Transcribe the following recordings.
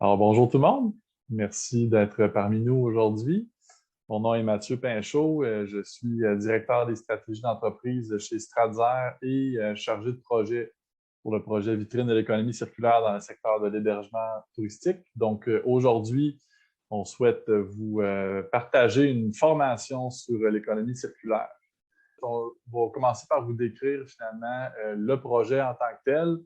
Alors, bonjour tout le monde. Merci d'être parmi nous aujourd'hui. Mon nom est Mathieu Pinchot. Je suis directeur des stratégies d'entreprise chez Stratzer et chargé de projet pour le projet Vitrine de l'économie circulaire dans le secteur de l'hébergement touristique. Donc, aujourd'hui, on souhaite vous partager une formation sur l'économie circulaire. On va commencer par vous décrire finalement le projet en tant que tel.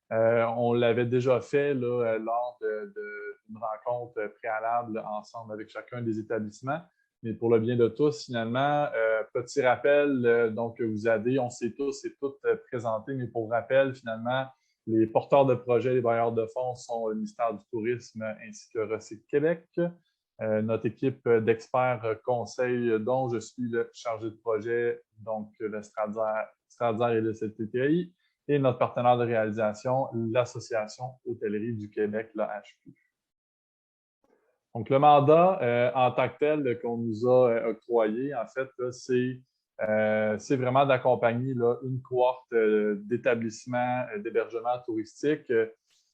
On l'avait déjà fait là, lors d'une rencontre préalable ensemble avec chacun des établissements. Mais pour le bien de tous, finalement, petit rappel, donc vous avez, on s'est tous et toutes présentés, mais pour rappel, finalement, les porteurs de projets, les bailleurs de fonds sont le ministère du Tourisme ainsi que Recyc Québec. Notre équipe d'experts conseil, dont je suis le chargé de projet, donc le Stratzer et le CTTI, et notre partenaire de réalisation, l'Association Hôtellerie du Québec, l'AHQ. Donc, le mandat en tant que tel qu'on nous a octroyé, en fait, c'est vraiment d'accompagner une cohorte d'établissements d'hébergement touristique.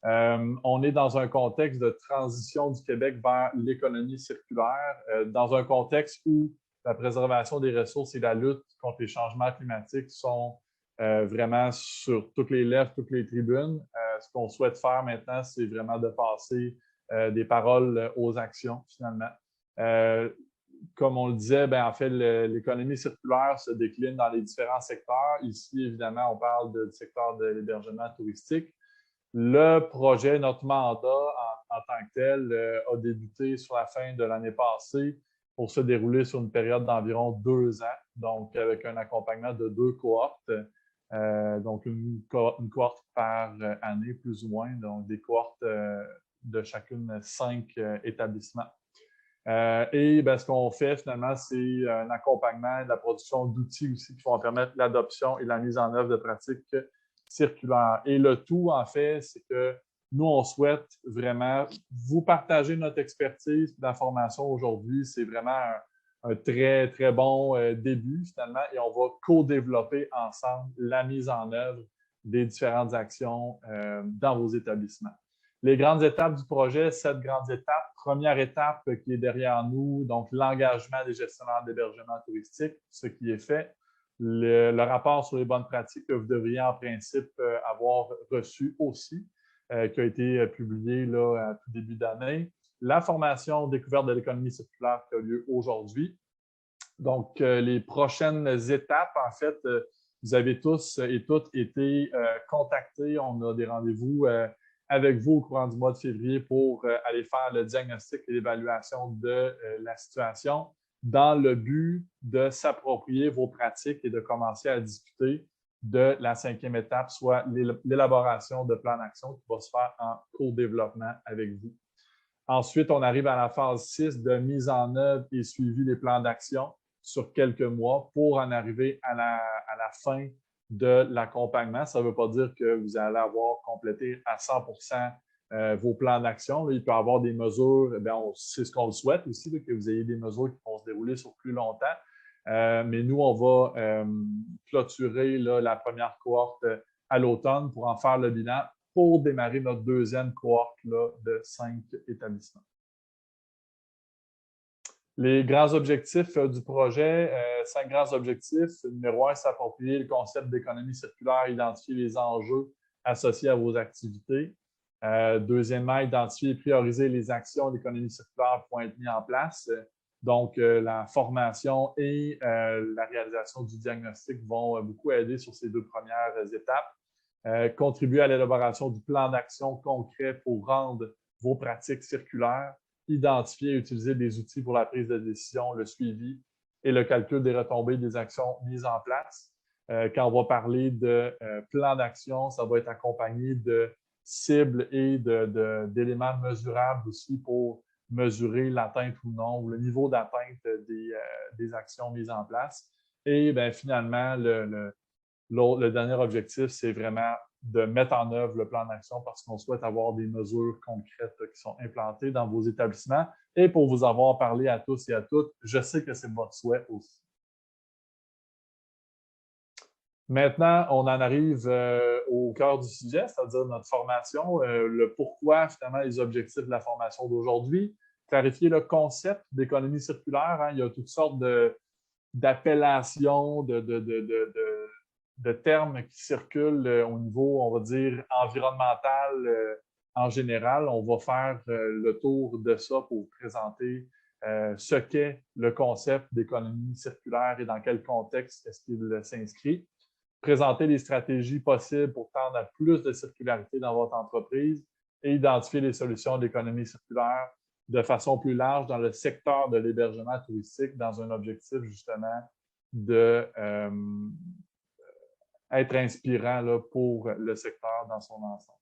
On est dans un contexte de transition du Québec vers l'économie circulaire, dans un contexte où la préservation des ressources et la lutte contre les changements climatiques sont vraiment sur toutes les lèvres, toutes les tribunes. Ce qu'on souhaite faire maintenant, c'est vraiment de passer des paroles aux actions, finalement. Comme on le disait, en fait, l'économie circulaire se décline dans les différents secteurs. Ici, évidemment, on parle du secteur de l'hébergement touristique. Le projet, notre mandat en tant que tel, a débuté sur la fin de l'année passée pour se dérouler sur une période d'environ 2 ans, donc avec un accompagnement de 2 cohortes, donc une cohorte par année plus ou moins, donc des cohortes de chacune 5 établissements. Et ce qu'on fait finalement, c'est un accompagnement de la production d'outils aussi qui vont permettre l'adoption et la mise en œuvre de pratiques circulaires. Et le tout, en fait, c'est que nous, on souhaite vraiment vous partager notre expertise d'information aujourd'hui. C'est vraiment un très, très bon début finalement et on va co-développer ensemble la mise en œuvre des différentes actions dans vos établissements. Les grandes étapes du projet, 7 grandes étapes. Première étape qui est derrière nous, donc l'engagement des gestionnaires d'hébergement touristique, ce qui est fait. Le rapport sur les bonnes pratiques que vous devriez en principe avoir reçu aussi, qui a été publié là, à tout début d'année. La formation découverte de l'économie circulaire qui a lieu aujourd'hui. Donc, les prochaines étapes, en fait, vous avez tous et toutes été contactés. On a des rendez-vous avec vous au courant du mois de février pour aller faire le diagnostic et l'évaluation de la situation dans le but de s'approprier vos pratiques et de commencer à discuter de la 5e étape, soit l'élaboration de plans d'action qui va se faire en co-développement avec vous. Ensuite, on arrive à la phase 6 de mise en œuvre et suivi des plans d'action sur quelques mois pour en arriver à la fin de l'accompagnement. Ça ne veut pas dire que vous allez avoir complété à 100% vos plans d'action. Il peut y avoir des mesures, c'est ce qu'on le souhaite aussi, là, que vous ayez des mesures qui vont se dérouler sur plus longtemps. Mais nous, on va clôturer là, la première cohorte à l'automne pour en faire le bilan pour démarrer notre deuxième cohorte là, de 5 établissements. Les grands objectifs du projet, 5 grands objectifs. Numéro 1, s'approprier le concept d'économie circulaire, identifier les enjeux associés à vos activités. Deuxièmement, identifier et prioriser les actions d'économie circulaire qui vont être mises en place. Donc, la formation et la réalisation du diagnostic vont beaucoup aider sur ces 2 premières étapes. Contribuer à l'élaboration du plan d'action concret pour rendre vos pratiques circulaires. Identifier et utiliser des outils pour la prise de décision, le suivi et le calcul des retombées des actions mises en place. Quand on va parler de plan d'action, ça va être accompagné de cibles et d'éléments mesurables aussi pour mesurer l'atteinte ou non, ou le niveau d'atteinte des actions mises en place. Et finalement, le dernier objectif, c'est vraiment de mettre en œuvre le plan d'action parce qu'on souhaite avoir des mesures concrètes qui sont implantées dans vos établissements. Et pour vous avoir parlé à tous et à toutes, je sais que c'est votre souhait aussi. Maintenant, on en arrive au cœur du sujet, c'est-à-dire notre formation, le pourquoi, finalement, les objectifs de la formation d'aujourd'hui, clarifier le concept d'économie circulaire. Hein. Il y a toutes sortes d'appellations, de termes qui circulent au niveau, on va dire, environnemental en général. On va faire le tour de ça pour présenter ce qu'est le concept d'économie circulaire et dans quel contexte est-ce qu'il s'inscrit. Présenter les stratégies possibles pour tendre à plus de circularité dans votre entreprise et identifier les solutions d'économie circulaire de façon plus large dans le secteur de l'hébergement touristique dans un objectif justement de être inspirant là, pour le secteur dans son ensemble.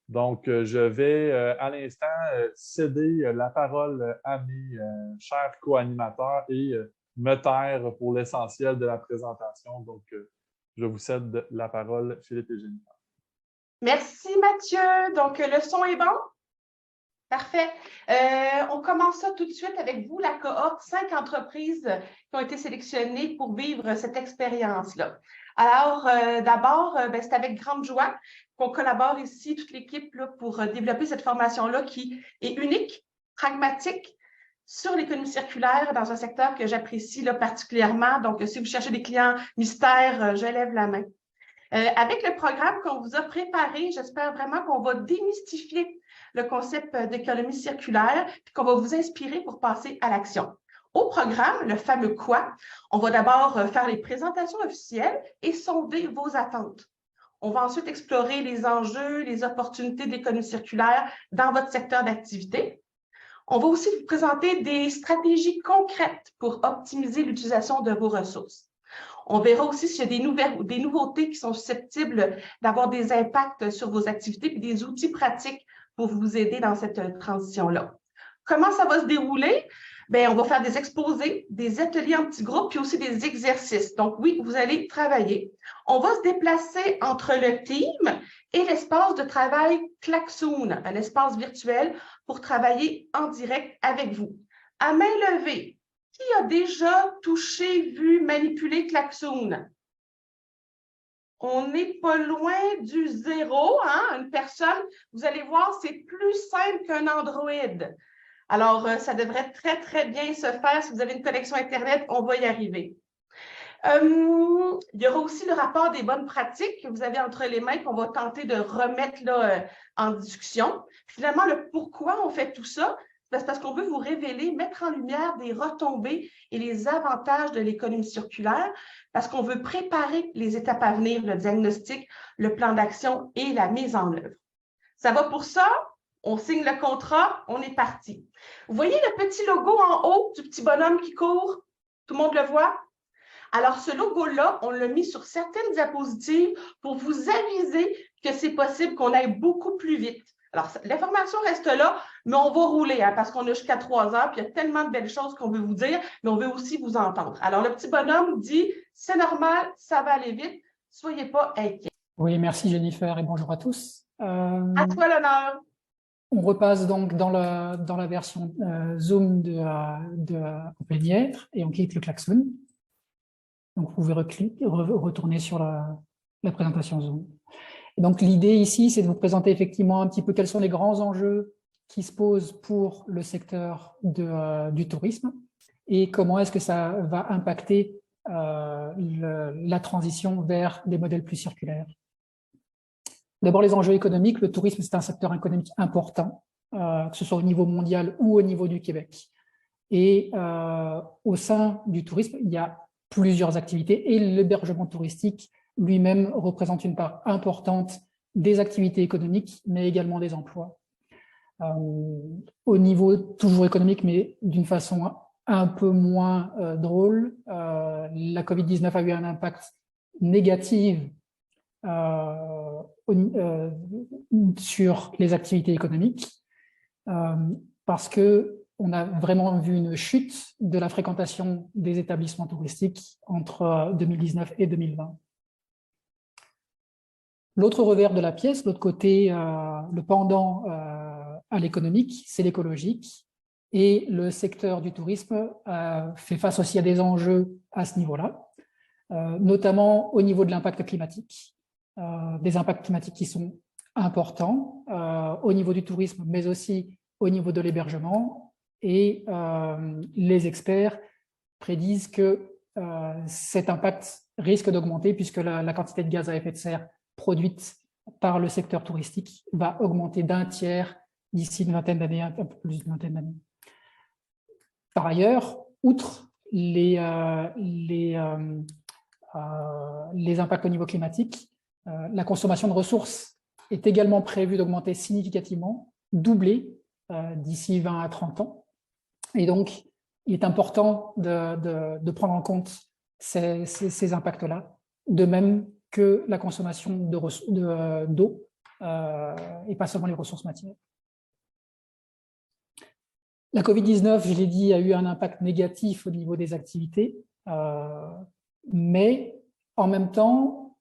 Donc, je vais à l'instant céder la parole à mes chers co-animateurs et me taire pour l'essentiel de la présentation. Donc, je vous cède la parole, Philippe et Jennifer. Merci Mathieu. Donc, le son est bon? Parfait. On commence ça tout de suite avec vous, la cohorte, 5 entreprises qui ont été sélectionnées pour vivre cette expérience-là. Alors, d'abord, c'est avec grande joie qu'on collabore ici, toute l'équipe, pour développer cette formation-là qui est unique, pragmatique, sur l'économie circulaire dans un secteur que j'apprécie particulièrement. Donc, si vous cherchez des clients mystères, je lève la main. Avec le programme qu'on vous a préparé, j'espère vraiment qu'on va démystifier le concept d'économie circulaire et qu'on va vous inspirer pour passer à l'action. Au programme, le fameux quoi, on va d'abord faire les présentations officielles et sonder vos attentes. On va ensuite explorer les enjeux, les opportunités de l'économie circulaire dans votre secteur d'activité. On va aussi vous présenter des stratégies concrètes pour optimiser l'utilisation de vos ressources. On verra aussi s'il y a des nouveautés qui sont susceptibles d'avoir des impacts sur vos activités et des outils pratiques pour vous aider dans cette transition-là. Comment ça va se dérouler? Bien, on va faire des exposés, des ateliers en petits groupes, puis aussi des exercices. Donc oui, vous allez travailler. On va se déplacer entre le team et l'espace de travail Klaxoon, un espace virtuel pour travailler en direct avec vous. À main levée, qui a déjà touché, vu, manipulé Klaxoon? On n'est pas loin du zéro, hein? Une personne, vous allez voir, c'est plus simple qu'un Android. Alors, ça devrait très, très bien se faire. Si vous avez une connexion Internet, on va y arriver. Il y aura aussi le rapport des bonnes pratiques que vous avez entre les mains qu'on va tenter de remettre là, en discussion. Finalement, le pourquoi on fait tout ça, c'est parce qu'on veut vous révéler, mettre en lumière des retombées et les avantages de l'économie circulaire, parce qu'on veut préparer les étapes à venir, le diagnostic, le plan d'action et la mise en œuvre. Ça va pour ça? On signe le contrat, on est parti. Vous voyez le petit logo en haut du petit bonhomme qui court? Tout le monde le voit? Alors, ce logo-là, on l'a mis sur certaines diapositives pour vous aviser que c'est possible qu'on aille beaucoup plus vite. Alors, l'information reste là, mais on va rouler parce qu'on a jusqu'à 3 heures, puis il y a tellement de belles choses qu'on veut vous dire, mais on veut aussi vous entendre. Alors, le petit bonhomme dit, c'est normal, ça va aller vite, soyez pas inquiets. Oui, merci Jennifer et bonjour à tous. À toi l'honneur. On repasse donc dans la version Zoom de Open et on quitte le klaxon. Donc, vous pouvez retourner sur la présentation Zoom. Et donc, l'idée ici, c'est de vous présenter effectivement un petit peu quels sont les grands enjeux qui se posent pour le secteur du tourisme et comment est-ce que ça va impacter la transition vers des modèles plus circulaires. D'abord, les enjeux économiques. Le tourisme, c'est un secteur économique important, que ce soit au niveau mondial ou au niveau du Québec. Et au sein du tourisme, il y a plusieurs activités et l'hébergement touristique lui-même représente une part importante des activités économiques, mais également des emplois. Au niveau toujours économique, mais d'une façon un peu moins drôle, la Covid-19 a eu un impact négatif sur les activités économiques parce que on a vraiment vu une chute de la fréquentation des établissements touristiques entre 2019 et 2020. L'autre revers de la pièce, l'autre côté, le pendant à l'économique, c'est l'écologique. Et le secteur du tourisme fait face aussi à des enjeux à ce niveau-là. notamment au niveau de l'impact climatique, des impacts climatiques qui sont importants au niveau du tourisme, mais aussi au niveau de l'hébergement. Et les experts prédisent que cet impact risque d'augmenter puisque la quantité de gaz à effet de serre produite par le secteur touristique va augmenter d'1 tiers d'ici une vingtaine d'années, un peu plus d'une vingtaine d'années. Par ailleurs, outre les impacts au niveau climatique, la consommation de ressources est également prévue d'augmenter significativement, doubler d'ici 20 à 30 ans. Et donc, il est important de prendre en compte ces impacts-là, de même que la consommation d'eau et pas seulement les ressources matières. La Covid-19, je l'ai dit, a eu un impact négatif au niveau des activités, mais en même temps,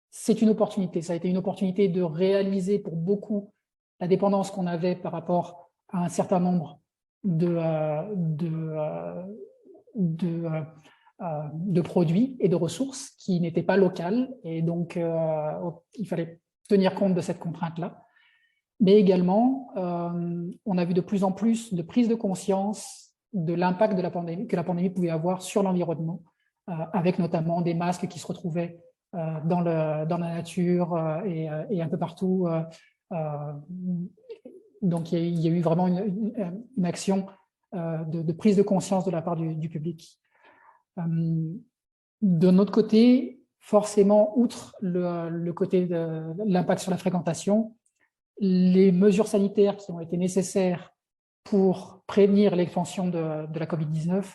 c'est une opportunité. Ça a été une opportunité de réaliser pour beaucoup la dépendance qu'on avait par rapport à un certain nombre de produits et de ressources qui n'étaient pas locales. Et donc, il fallait tenir compte de cette contrainte-là. Mais également, on a vu de plus en plus de prise de conscience de l'impact de la pandémie, que la pandémie pouvait avoir sur l'environnement, avec notamment des masques qui se retrouvaient dans la nature et un peu partout. Donc, il y a eu vraiment une action de prise de conscience de la part du public. De notre côté, forcément, outre le côté de l'impact sur la fréquentation, les mesures sanitaires qui ont été nécessaires pour prévenir l'expansion de la Covid-19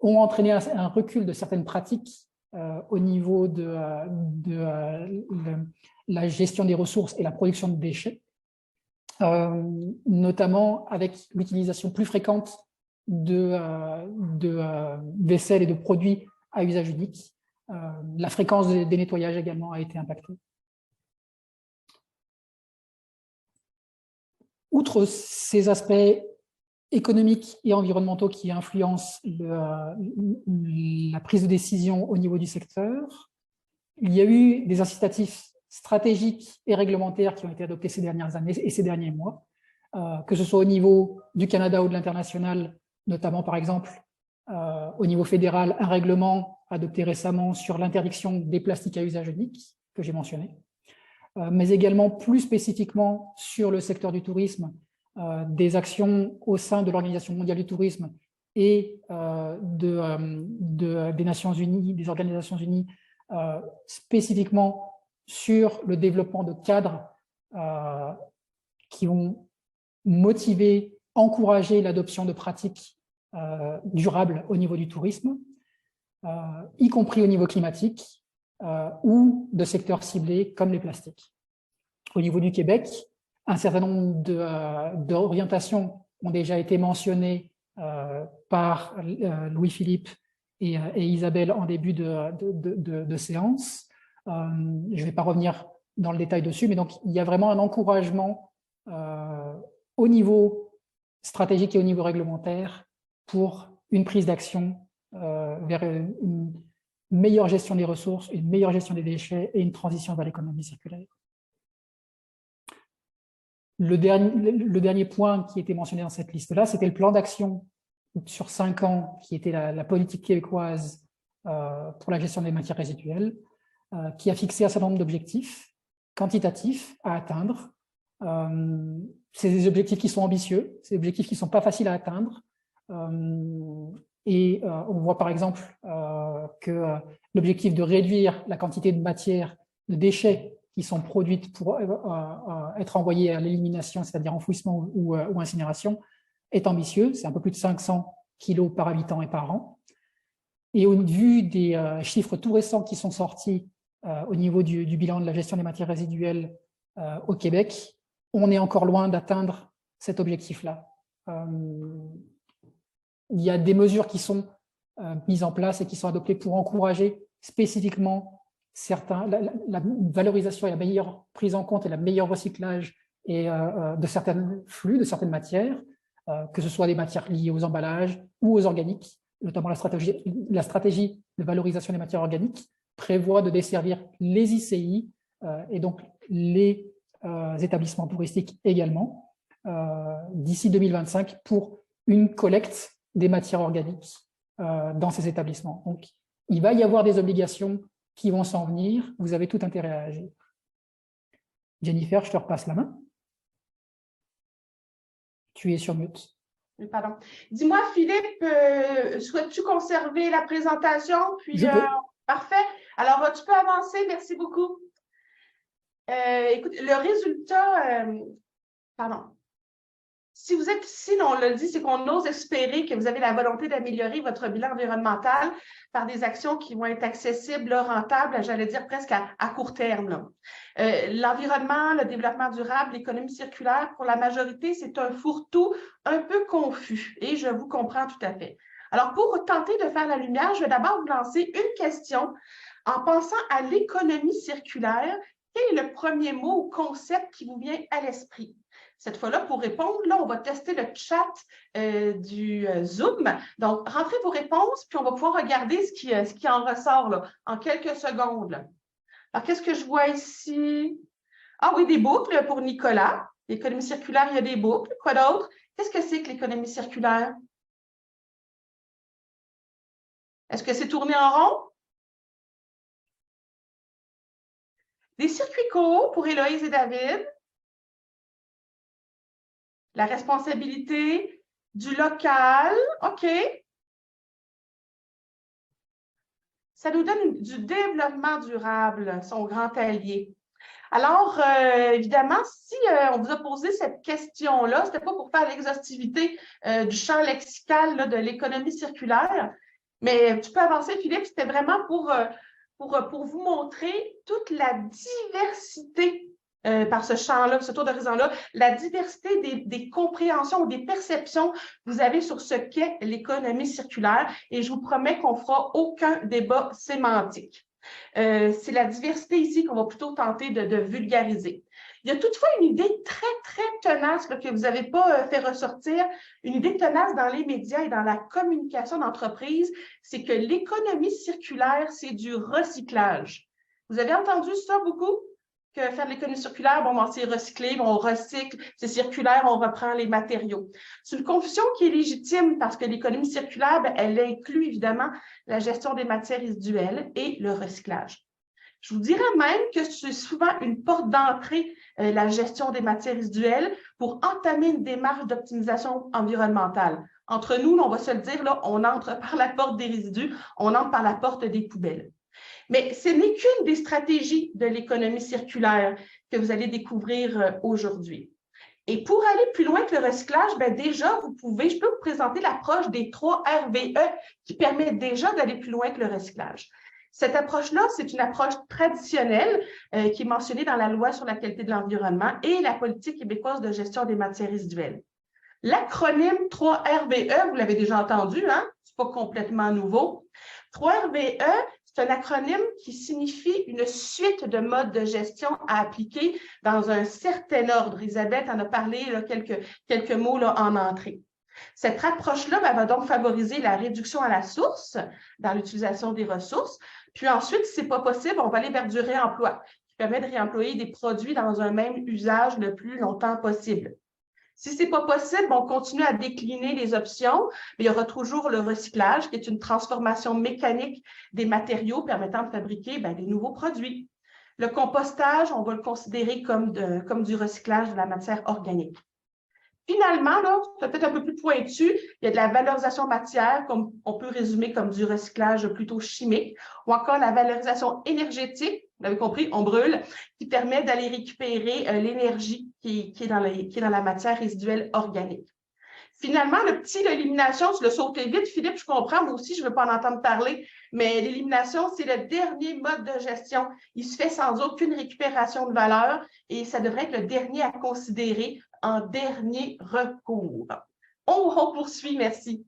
ont entraîné un recul de certaines pratiques au niveau de la gestion des ressources et la production de déchets, notamment avec l'utilisation plus fréquente de vaisselle et de produits à usage unique. La fréquence des nettoyages également a été impactée. Outre ces aspects économiques et environnementaux qui influencent la prise de décision au niveau du secteur, il y a eu des incitatifs stratégiques et réglementaires qui ont été adoptés ces dernières années et ces derniers mois, que ce soit au niveau du Canada ou de l'international, notamment par exemple au niveau fédéral, un règlement adopté récemment sur l'interdiction des plastiques à usage unique, que j'ai mentionné, mais également plus spécifiquement sur le secteur du tourisme, des actions au sein de l'Organisation mondiale du tourisme et des Nations Unies, des Organisations Unies, spécifiquement sur le développement de cadres qui vont motiver, encourager l'adoption de pratiques durables au niveau du tourisme, y compris au niveau climatique, ou de secteurs ciblés comme les plastiques. Au niveau du Québec, un certain nombre d'orientations ont déjà été mentionnées par Louis-Philippe et Isabelle en début de séance. Je ne vais pas revenir dans le détail dessus, mais donc il y a vraiment un encouragement au niveau stratégique et au niveau réglementaire pour une prise d'action vers une meilleure gestion des ressources, une meilleure gestion des déchets et une transition vers l'économie circulaire. Le dernier point qui était mentionné dans cette liste-là, c'était le plan d'action sur 5 ans qui était la politique québécoise pour la gestion des matières résiduelles, qui a fixé un certain nombre d'objectifs quantitatifs à atteindre. C'est des objectifs qui sont ambitieux, c'est des objectifs qui ne sont pas faciles à atteindre. Et on voit par exemple que l'objectif de réduire la quantité de matière, de déchets qui sont produites pour être envoyées à l'élimination, c'est-à-dire enfouissement ou incinération, est ambitieux. C'est un peu plus de 500 kilos par habitant et par an. Et au vu des chiffres tout récents qui sont sortis au niveau du bilan de la gestion des matières résiduelles au Québec, on est encore loin d'atteindre cet objectif-là. Il y a des mesures qui sont mises en place et qui sont adoptées pour encourager spécifiquement la valorisation et la meilleure prise en compte et le meilleur recyclage de certains flux, de certaines matières, que ce soit des matières liées aux emballages ou aux organiques, notamment la stratégie de valorisation des matières organiques prévoit de desservir les ICI et donc les établissements touristiques également d'ici 2025 pour une collecte des matières organiques dans ces établissements. Donc, il va y avoir des obligations qui vont s'en venir. Vous avez tout intérêt à agir. Jennifer, je te repasse la main. Tu es sur mute. Pardon. Dis-moi, Philippe, souhaites-tu conserver la présentation? Puis, Je peux. Parfait. Alors, tu peux avancer. Merci beaucoup. Écoute, le résultat, pardon. Si vous êtes ici, on l'a dit, c'est qu'on ose espérer que vous avez la volonté d'améliorer votre bilan environnemental par des actions qui vont être accessibles, rentables, j'allais dire presque à court terme. L'environnement, le développement durable, l'économie circulaire, pour la majorité, c'est un fourre-tout un peu confus et je vous comprends tout à fait. Alors, pour tenter de faire la lumière, je vais d'abord vous lancer une question en pensant à l'économie circulaire. Quel est le premier mot ou concept qui vous vient à l'esprit? Cette fois-là, pour répondre, là, on va tester le chat du Zoom. Donc, rentrez vos réponses, puis on va pouvoir regarder ce qui en ressort là, en quelques secondes. Là. Alors, qu'est-ce que je vois ici? Ah oui, des boucles pour Nicolas. L'économie circulaire, il y a des boucles. Quoi d'autre? Qu'est-ce que c'est que l'économie circulaire? Est-ce que c'est tourner en rond? Des circuits co pour Héloïse et David. La responsabilité du local. OK. Ça nous donne du développement durable, son grand allié. Alors, évidemment, si on vous a posé cette question-là, ce n'était pas pour faire l'exhaustivité du champ lexical là, de l'économie circulaire, mais tu peux avancer, Philippe, c'était vraiment pour vous montrer toute la diversité par ce champ-là, ce tour d'horizon-là, la diversité des compréhensions ou des perceptions que vous avez sur ce qu'est l'économie circulaire. Et je vous promets qu'on ne fera aucun débat sémantique. C'est la diversité ici qu'on va plutôt tenter de vulgariser. Il y a toutefois une idée très, très tenace là, que vous n'avez pas fait ressortir, une idée tenace dans les médias et dans la communication d'entreprise, c'est que l'économie circulaire, c'est du recyclage. Vous avez entendu ça beaucoup? Que faire de l'économie circulaire, bon, c'est recycler, on recycle, c'est circulaire, on reprend les matériaux. C'est une confusion qui est légitime parce que l'économie circulaire, elle inclut évidemment la gestion des matières résiduelles et le recyclage. Je vous dirais même que c'est souvent une porte d'entrée, la gestion des matières résiduelles, pour entamer une démarche d'optimisation environnementale. Entre nous, on va se le dire, là, on entre par la porte des résidus, on entre par la porte des poubelles. Mais ce n'est qu'une des stratégies de l'économie circulaire que vous allez découvrir aujourd'hui. Et pour aller plus loin que le recyclage, déjà, je peux vous présenter l'approche des 3 RVE qui permet déjà d'aller plus loin que le recyclage. Cette approche-là, c'est une approche traditionnelle qui est mentionnée dans la loi sur la qualité de l'environnement et la politique québécoise de gestion des matières résiduelles. L'acronyme 3RVE, vous l'avez déjà entendu, hein? C'est pas complètement nouveau. 3RVE, c'est un acronyme qui signifie une suite de modes de gestion à appliquer dans un certain ordre. Elisabeth en a parlé là, quelques mots là, en entrée. Cette approche-là va donc favoriser la réduction à la source dans l'utilisation des ressources. Puis ensuite, si ce n'est pas possible, on va aller vers du réemploi, qui permet de réemployer des produits dans un même usage le plus longtemps possible. Si ce n'est pas possible, on continue à décliner les options, mais il y aura toujours le recyclage, qui est une transformation mécanique des matériaux permettant de fabriquer des nouveaux produits. Le compostage, on va le considérer comme du recyclage de la matière organique. Finalement, là, c'est peut-être un peu plus pointu, il y a de la valorisation matière, comme on peut résumer comme du recyclage plutôt chimique, ou encore la valorisation énergétique, vous l'avez compris, on brûle, qui permet d'aller récupérer l'énergie qui est dans la matière résiduelle organique. Finalement, le petit l'élimination, tu l'as sauté vite, Philippe, je comprends, moi aussi, je ne veux pas en entendre parler, mais l'élimination, c'est le dernier mode de gestion. Il se fait sans aucune récupération de valeur et ça devrait être le dernier à considérer en dernier recours. On poursuit, merci.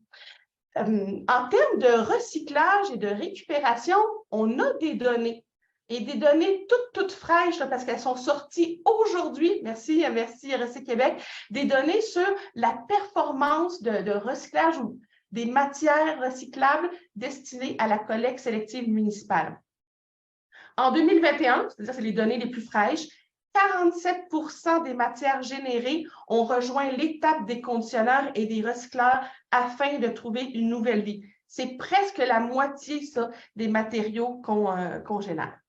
En termes de recyclage et de récupération, on a des données. Et des données toutes fraîches, là, parce qu'elles sont sorties aujourd'hui, merci RSC Québec, des données sur la performance de recyclage ou des matières recyclables destinées à la collecte sélective municipale. En 2021, c'est-à-dire c'est les données les plus fraîches, 47% des matières générées ont rejoint l'étape des conditionneurs et des recycleurs afin de trouver une nouvelle vie. C'est presque la moitié, ça, des matériaux qu'on génère.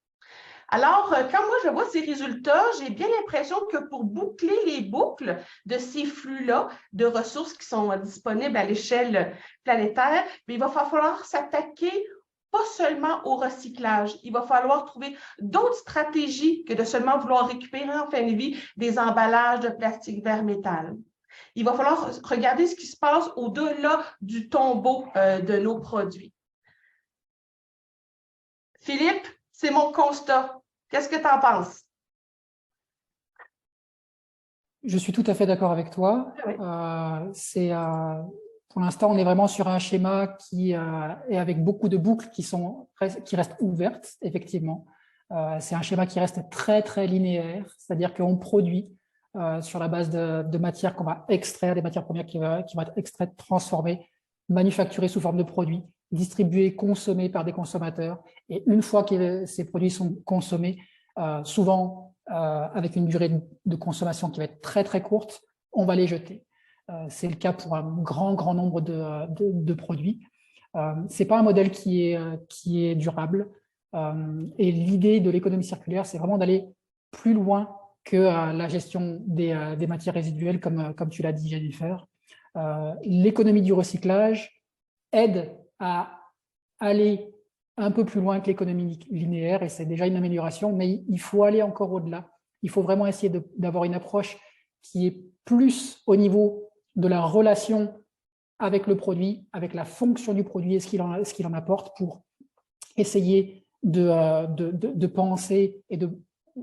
Alors, quand moi je vois ces résultats, j'ai bien l'impression que pour boucler les boucles de ces flux-là de ressources qui sont disponibles à l'échelle planétaire, il va falloir s'attaquer pas seulement au recyclage. Il va falloir trouver d'autres stratégies que de seulement vouloir récupérer en fin de vie des emballages de plastique vers métal. Il va falloir regarder ce qui se passe au-delà du tombeau de nos produits. Philippe, c'est mon constat. Qu'est-ce que tu en penses? Je suis tout à fait d'accord avec toi. Oui. Pour l'instant, on est vraiment sur un schéma qui est avec beaucoup de boucles qui restent ouvertes, effectivement. C'est un schéma qui reste très, très linéaire, c'est-à-dire qu'on produit sur la base de matières qu'on va extraire, des matières premières qui vont être extraites, transformées, manufacturées sous forme de produits, distribués, consommés par des consommateurs. Et une fois que ces produits sont consommés, souvent avec une durée de consommation qui va être très, très courte, on va les jeter. C'est le cas pour un grand nombre de produits. Ce n'est pas un modèle qui est durable. Et l'idée de l'économie circulaire, c'est vraiment d'aller plus loin que la gestion des matières résiduelles, comme tu l'as dit, Jennifer. L'économie du recyclage aide à aller un peu plus loin que l'économie linéaire, et c'est déjà une amélioration, mais il faut aller encore au-delà. Il faut vraiment essayer d'avoir une approche qui est plus au niveau de la relation avec le produit, avec la fonction du produit et ce qu'il en apporte, pour essayer de penser et de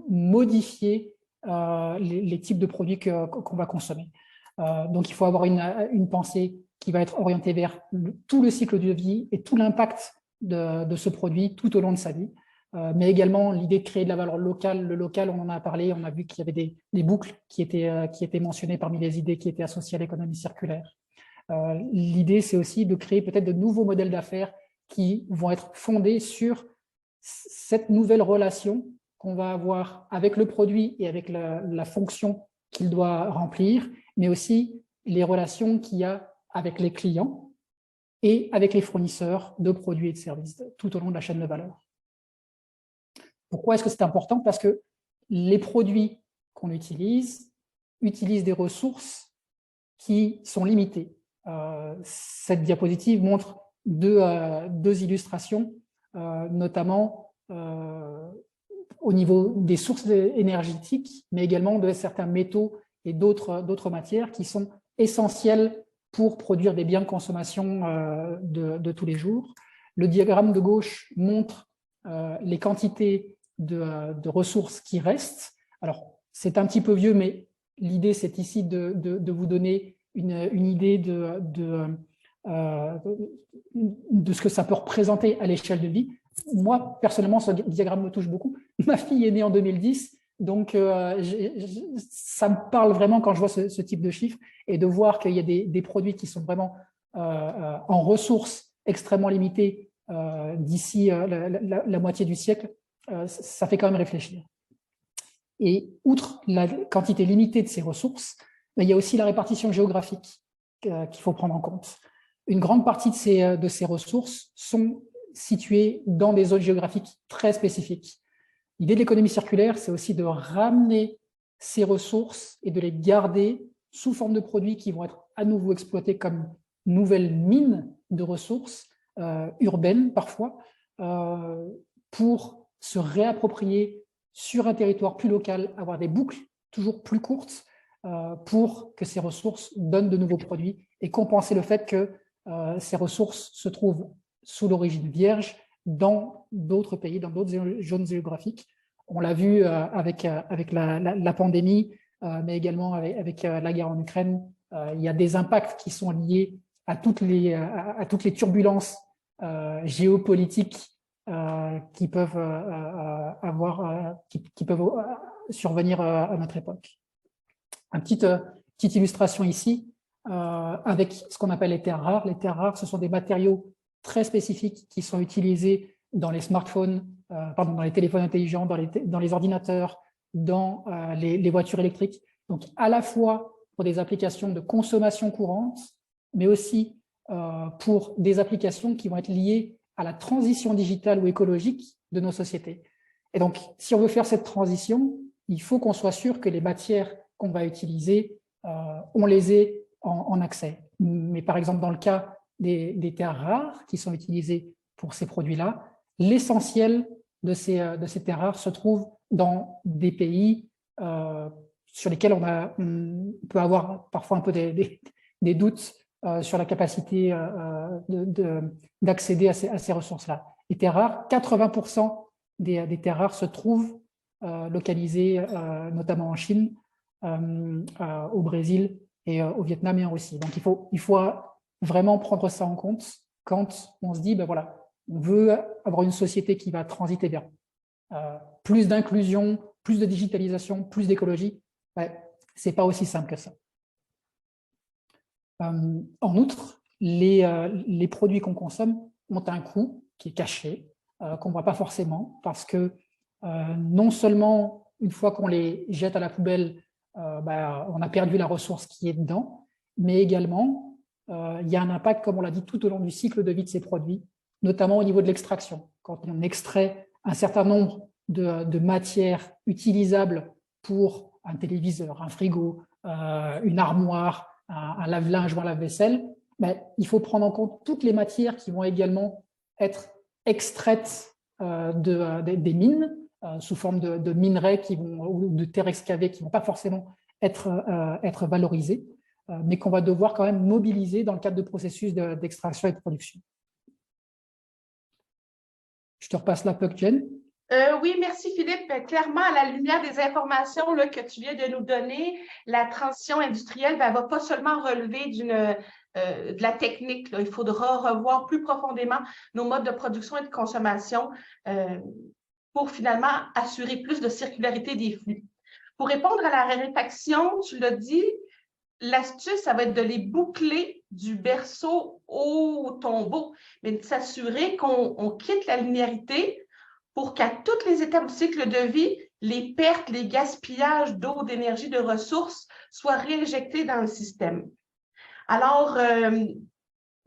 modifier les types de produits qu'on va consommer. Donc, il faut avoir une pensée qui va être orientée vers tout le cycle de vie et tout l'impact de ce produit tout au long de sa vie. Mais également l'idée de créer de la valeur locale. Le local, on en a parlé, on a vu qu'il y avait des boucles qui étaient mentionnées parmi les idées qui étaient associées à l'économie circulaire. L'idée, c'est aussi de créer peut-être de nouveaux modèles d'affaires qui vont être fondés sur cette nouvelle relation qu'on va avoir avec le produit et avec la fonction qu'il doit remplir, mais aussi les relations qu'il y a avec les clients et avec les fournisseurs de produits et de services tout au long de la chaîne de valeur. Pourquoi est-ce que c'est important? Parce que les produits qu'on utilise utilisent des ressources qui sont limitées. Cette diapositive montre deux illustrations, notamment au niveau des sources énergétiques, mais également de certains métaux et d'autres matières qui sont essentielles pour produire des biens de consommation de tous les jours. Le diagramme de gauche montre les quantités de ressources qui restent. Alors, c'est un petit peu vieux, mais l'idée, c'est ici de vous donner une idée de ce que ça peut représenter à l'échelle de vie. Moi, personnellement, ce diagramme me touche beaucoup. Ma fille est née en 2010, donc ça me parle vraiment quand je vois ce type de chiffres, et de voir qu'il y a des produits qui sont vraiment en ressources extrêmement limitées d'ici la moitié du siècle, ça fait quand même réfléchir. Et outre la quantité limitée de ces ressources, il y a aussi la répartition géographique qu'il faut prendre en compte. Une grande partie de ces ressources sont situées dans des zones géographiques très spécifiques. L'idée de l'économie circulaire, c'est aussi de ramener ces ressources et de les garder sous forme de produits qui vont être à nouveau exploités comme nouvelles mines de ressources urbaines parfois, pour se réapproprier sur un territoire plus local, avoir des boucles toujours plus courtes pour que ces ressources donnent de nouveaux produits et compenser le fait que ces ressources se trouvent sous l'origine vierge dans d'autres pays, dans d'autres zones géographiques. On l'a vu avec la pandémie, mais également avec la guerre en Ukraine. Il y a des impacts qui sont liés à toutes les turbulences géopolitiques qui peuvent survenir à notre époque. Une petite illustration ici avec ce qu'on appelle les terres rares. Les terres rares, ce sont des matériaux très spécifiques qui sont utilisés dans les smartphones, dans les téléphones intelligents, dans les ordinateurs, dans les voitures électriques. Donc, à la fois pour des applications de consommation courante, mais aussi pour des applications qui vont être liées à la transition digitale ou écologique de nos sociétés. Et donc, si on veut faire cette transition, il faut qu'on soit sûr que les matières qu'on va utiliser, on les ait en accès. Mais par exemple, dans le cas des terres rares qui sont utilisées pour ces produits-là, l'essentiel de ces terres rares se trouve dans des pays sur lesquels on peut avoir parfois un peu des doutes sur la capacité d'accéder à ces ressources-là. Les terres rares, 80% des terres rares se trouvent localisées notamment en Chine, au Brésil et au Vietnam et en Russie. Donc il faut vraiment prendre ça en compte quand on se dit, ben voilà, on veut avoir une société qui va transiter vers plus d'inclusion, plus de digitalisation, plus d'écologie. Ouais, ce n'est pas aussi simple que ça. En outre, les produits qu'on consomme ont un coût qui est caché, qu'on ne voit pas forcément, parce que non seulement une fois qu'on les jette à la poubelle, on a perdu la ressource qui est dedans, mais également, il y a un impact, comme on l'a dit, tout au long du cycle de vie de ces produits, notamment au niveau de l'extraction. Quand on extrait un certain nombre de matières utilisables pour un téléviseur, un frigo, une armoire, un lave-linge ou un lave-vaisselle, il faut prendre en compte toutes les matières qui vont également être extraites des mines, sous forme de minerais ou de terres excavées qui ne vont pas forcément être valorisées, mais qu'on va devoir quand même mobiliser dans le cadre de processus d'extraction et de production. Je te repasse la puck, Jen. Oui, merci Philippe. Clairement, à la lumière des informations là, que tu viens de nous donner, la transition industrielle ne va pas seulement relever de la technique. Là. Il faudra revoir plus profondément nos modes de production et de consommation pour finalement assurer plus de circularité des flux. Pour répondre à la raréfaction, tu l'as dit, l'astuce, ça va être de les boucler du berceau au tombeau, mais de s'assurer qu'on quitte la linéarité pour qu'à toutes les étapes du cycle de vie, les pertes, les gaspillages d'eau, d'énergie, de ressources soient réinjectés dans le système. Alors,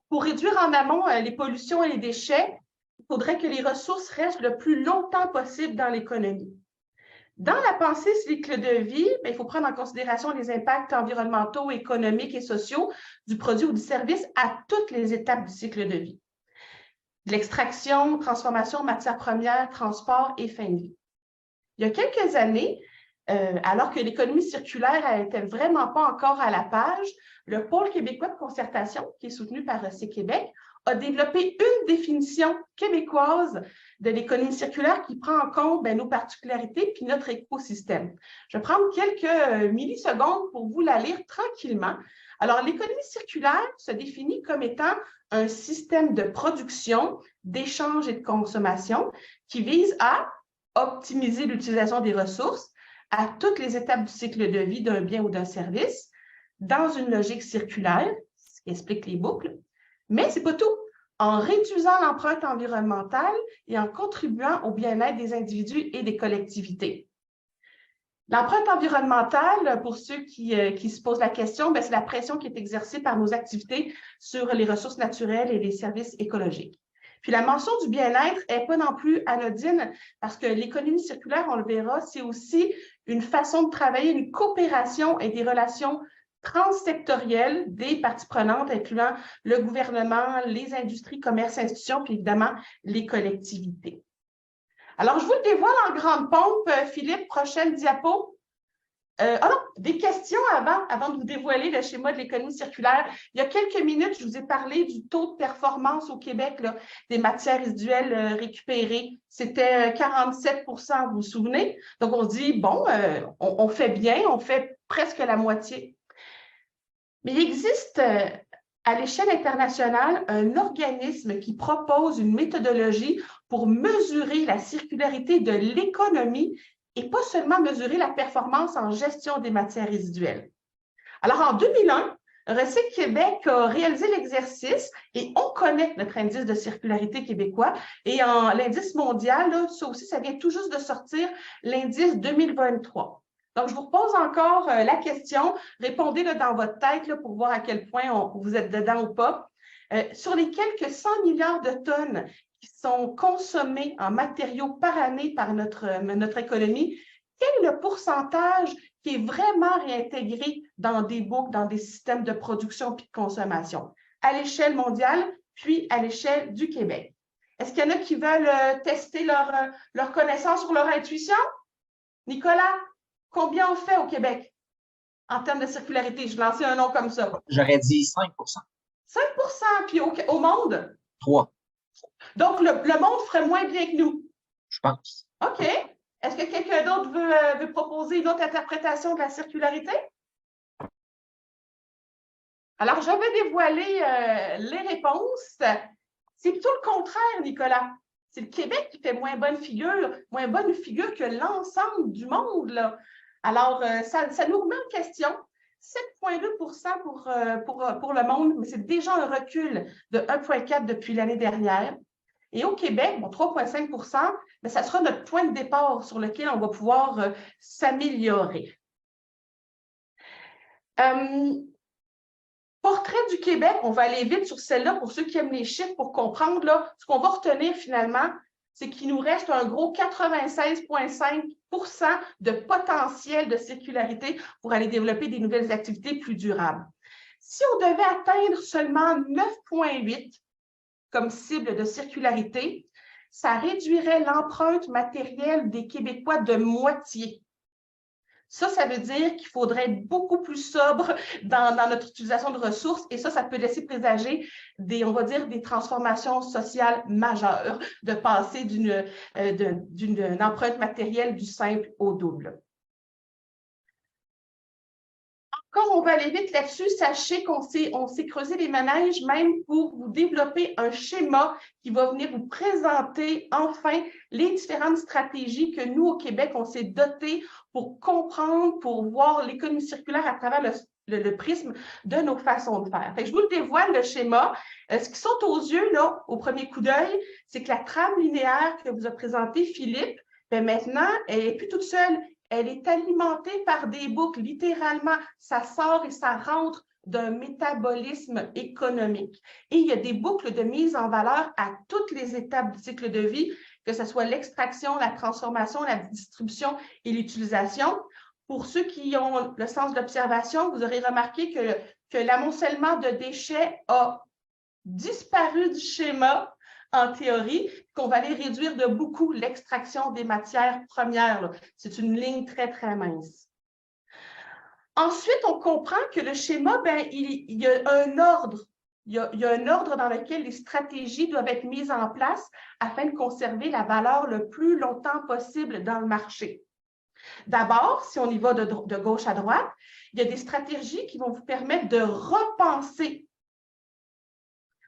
pour réduire en amont les pollutions et les déchets, il faudrait que les ressources restent le plus longtemps possible dans l'économie. Dans la pensée cycle de vie, il faut prendre en considération les impacts environnementaux, économiques et sociaux du produit ou du service à toutes les étapes du cycle de vie. De l'extraction, transformation, matières premières, transport et fin de vie. Il y a quelques années, alors que l'économie circulaire n'était vraiment pas encore à la page, le Pôle québécois de concertation, qui est soutenu par Québec, a développé une définition québécoise de l'économie circulaire qui prend en compte nos particularités puis notre écosystème. Je vais prendre quelques millisecondes pour vous la lire tranquillement. Alors, l'économie circulaire se définit comme étant un système de production, d'échange et de consommation qui vise à optimiser l'utilisation des ressources à toutes les étapes du cycle de vie d'un bien ou d'un service dans une logique circulaire, ce qui explique les boucles. Mais ce n'est pas tout. En réduisant l'empreinte environnementale et en contribuant au bien-être des individus et des collectivités. L'empreinte environnementale, pour ceux qui se posent la question, c'est la pression qui est exercée par nos activités sur les ressources naturelles et les services écologiques. Puis la mention du bien-être n'est pas non plus anodine parce que l'économie circulaire, on le verra, c'est aussi une façon de travailler, une coopération et des relations transsectorielles des parties prenantes, incluant le gouvernement, les industries, commerces, institutions, puis évidemment les collectivités. Alors, je vous le dévoile en grande pompe, Philippe, prochaine diapo. Des questions avant de vous dévoiler le schéma de l'économie circulaire. Il y a quelques minutes, je vous ai parlé du taux de performance au Québec là, des matières résiduelles récupérées. C'était 47 %, vous vous souvenez? Donc, on se dit, bon, on fait bien, on fait presque la moitié. Mais il existe à l'échelle internationale un organisme qui propose une méthodologie pour mesurer la circularité de l'économie et pas seulement mesurer la performance en gestion des matières résiduelles. Alors, en 2001, Recycle Québec a réalisé l'exercice et on connaît notre indice de circularité québécois. Et l'indice mondial, là, ça aussi, ça vient tout juste de sortir, l'indice 2023. Donc, je vous repose encore la question. Répondez-le dans votre tête là, pour voir à quel point vous êtes dedans ou pas. Sur les quelques 100 milliards de tonnes qui sont consommées en matériaux par année par notre économie, quel est le pourcentage qui est vraiment réintégré dans des boucles, dans des systèmes de production et de consommation, à l'échelle mondiale, puis à l'échelle du Québec? Est-ce qu'il y en a qui veulent tester leur connaissance sur leur intuition? Nicolas, combien on fait au Québec en termes de circularité? Je lançais un nom comme ça. J'aurais dit 5 5 puis au monde? 3. Donc, le monde ferait moins bien que nous? Je pense. OK. Est-ce que quelqu'un d'autre veut proposer une autre interprétation de la circularité? Alors, je vais dévoiler les réponses. C'est plutôt le contraire, Nicolas. C'est le Québec qui fait moins bonne figure que l'ensemble du monde, là. Alors, ça nous remet en question. 7,2 pour le monde, mais c'est déjà un recul de 1,4 depuis l'année dernière. Et au Québec, bon, 3,5 mais ça sera notre point de départ sur lequel on va pouvoir s'améliorer. Portrait du Québec, on va aller vite sur celle-là pour ceux qui aiment les chiffres pour comprendre. Là, ce qu'on va retenir finalement, c'est qu'il nous reste un gros 96,5 de potentiel de circularité pour aller développer des nouvelles activités plus durables. Si on devait atteindre seulement 9,8 comme cible de circularité, ça réduirait l'empreinte matérielle des Québécois de moitié. Ça veut dire qu'il faudrait être beaucoup plus sobre dans notre utilisation de ressources et ça peut laisser présager on va dire, des transformations sociales majeures, de passer d'une empreinte matérielle du simple au double. Encore, on va aller vite là-dessus. Sachez qu'on s'est creusé les manèges même pour vous développer un schéma qui va venir vous présenter enfin les différentes stratégies que nous, au Québec, on s'est dotés pour comprendre, pour voir l'économie circulaire à travers le prisme de nos façons de faire. Fait que je vous le dévoile, le schéma. Ce qui saute aux yeux, là, au premier coup d'œil, c'est que la trame linéaire que vous a présentée Philippe, bien maintenant, elle n'est plus toute seule. Elle est alimentée par des boucles, littéralement, ça sort et ça rentre d'un métabolisme économique. Et il y a des boucles de mise en valeur à toutes les étapes du cycle de vie, que ce soit l'extraction, la transformation, la distribution et l'utilisation. Pour ceux qui ont le sens de l'observation, vous aurez remarqué que l'amoncellement de déchets a disparu du schéma en théorie, qu'on va aller réduire de beaucoup l'extraction des matières premières. C'est une ligne très, très mince. Ensuite, on comprend que le schéma, ben, il y a un ordre. Il y a un ordre dans lequel les stratégies doivent être mises en place afin de conserver la valeur le plus longtemps possible dans le marché. D'abord, si on y va de gauche à droite, il y a des stratégies qui vont vous permettre de repenser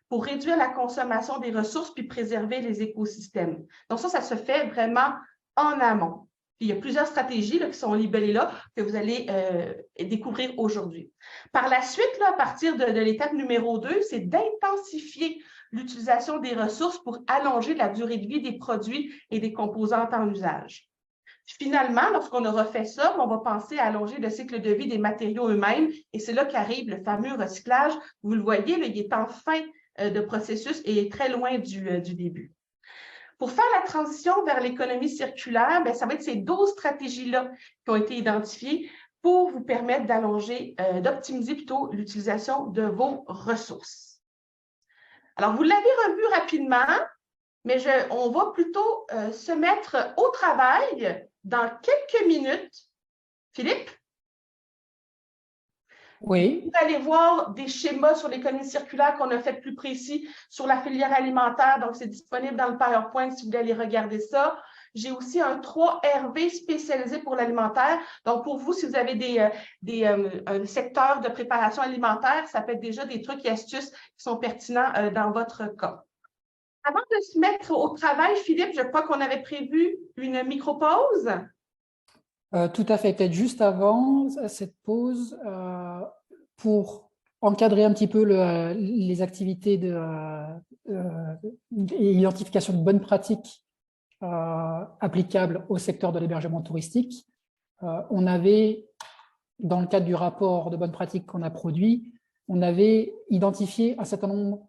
pour réduire la consommation des ressources puis préserver les écosystèmes. Donc ça se fait vraiment en amont. Puis il y a plusieurs stratégies là, qui sont libellées là que vous allez découvrir aujourd'hui. Par la suite, là, à partir de l'étape numéro 2, c'est d'intensifier l'utilisation des ressources pour allonger la durée de vie des produits et des composantes en usage. Finalement, lorsqu'on aura fait ça, on va penser à allonger le cycle de vie des matériaux eux-mêmes et c'est là qu'arrive le fameux recyclage. Vous le voyez, là, il est en fin de processus et est très loin du début. Pour faire la transition vers l'économie circulaire, bien, ça va être ces 12 stratégies-là qui ont été identifiées pour vous permettre d'allonger, d'optimiser plutôt l'utilisation de vos ressources. Alors, vous l'avez revu rapidement, mais on va plutôt se mettre au travail dans quelques minutes. Philippe? Oui. Vous allez voir des schémas sur l'économie circulaire qu'on a fait plus précis sur la filière alimentaire. Donc, c'est disponible dans le PowerPoint si vous voulez aller regarder ça. J'ai aussi un 3RV spécialisé pour l'alimentaire. Donc, pour vous, si vous avez un secteur de préparation alimentaire, ça peut être déjà des trucs et astuces qui sont pertinents dans votre cas. Avant de se mettre au travail, Philippe, je crois qu'on avait prévu une micro-pause. Tout à fait. Peut-être juste avant cette pause, pour encadrer un petit peu les activités et l'identification de bonnes pratiques applicables au secteur de l'hébergement touristique. On avait, dans le cadre du rapport de bonnes pratiques qu'on a produit, on avait identifié un certain nombre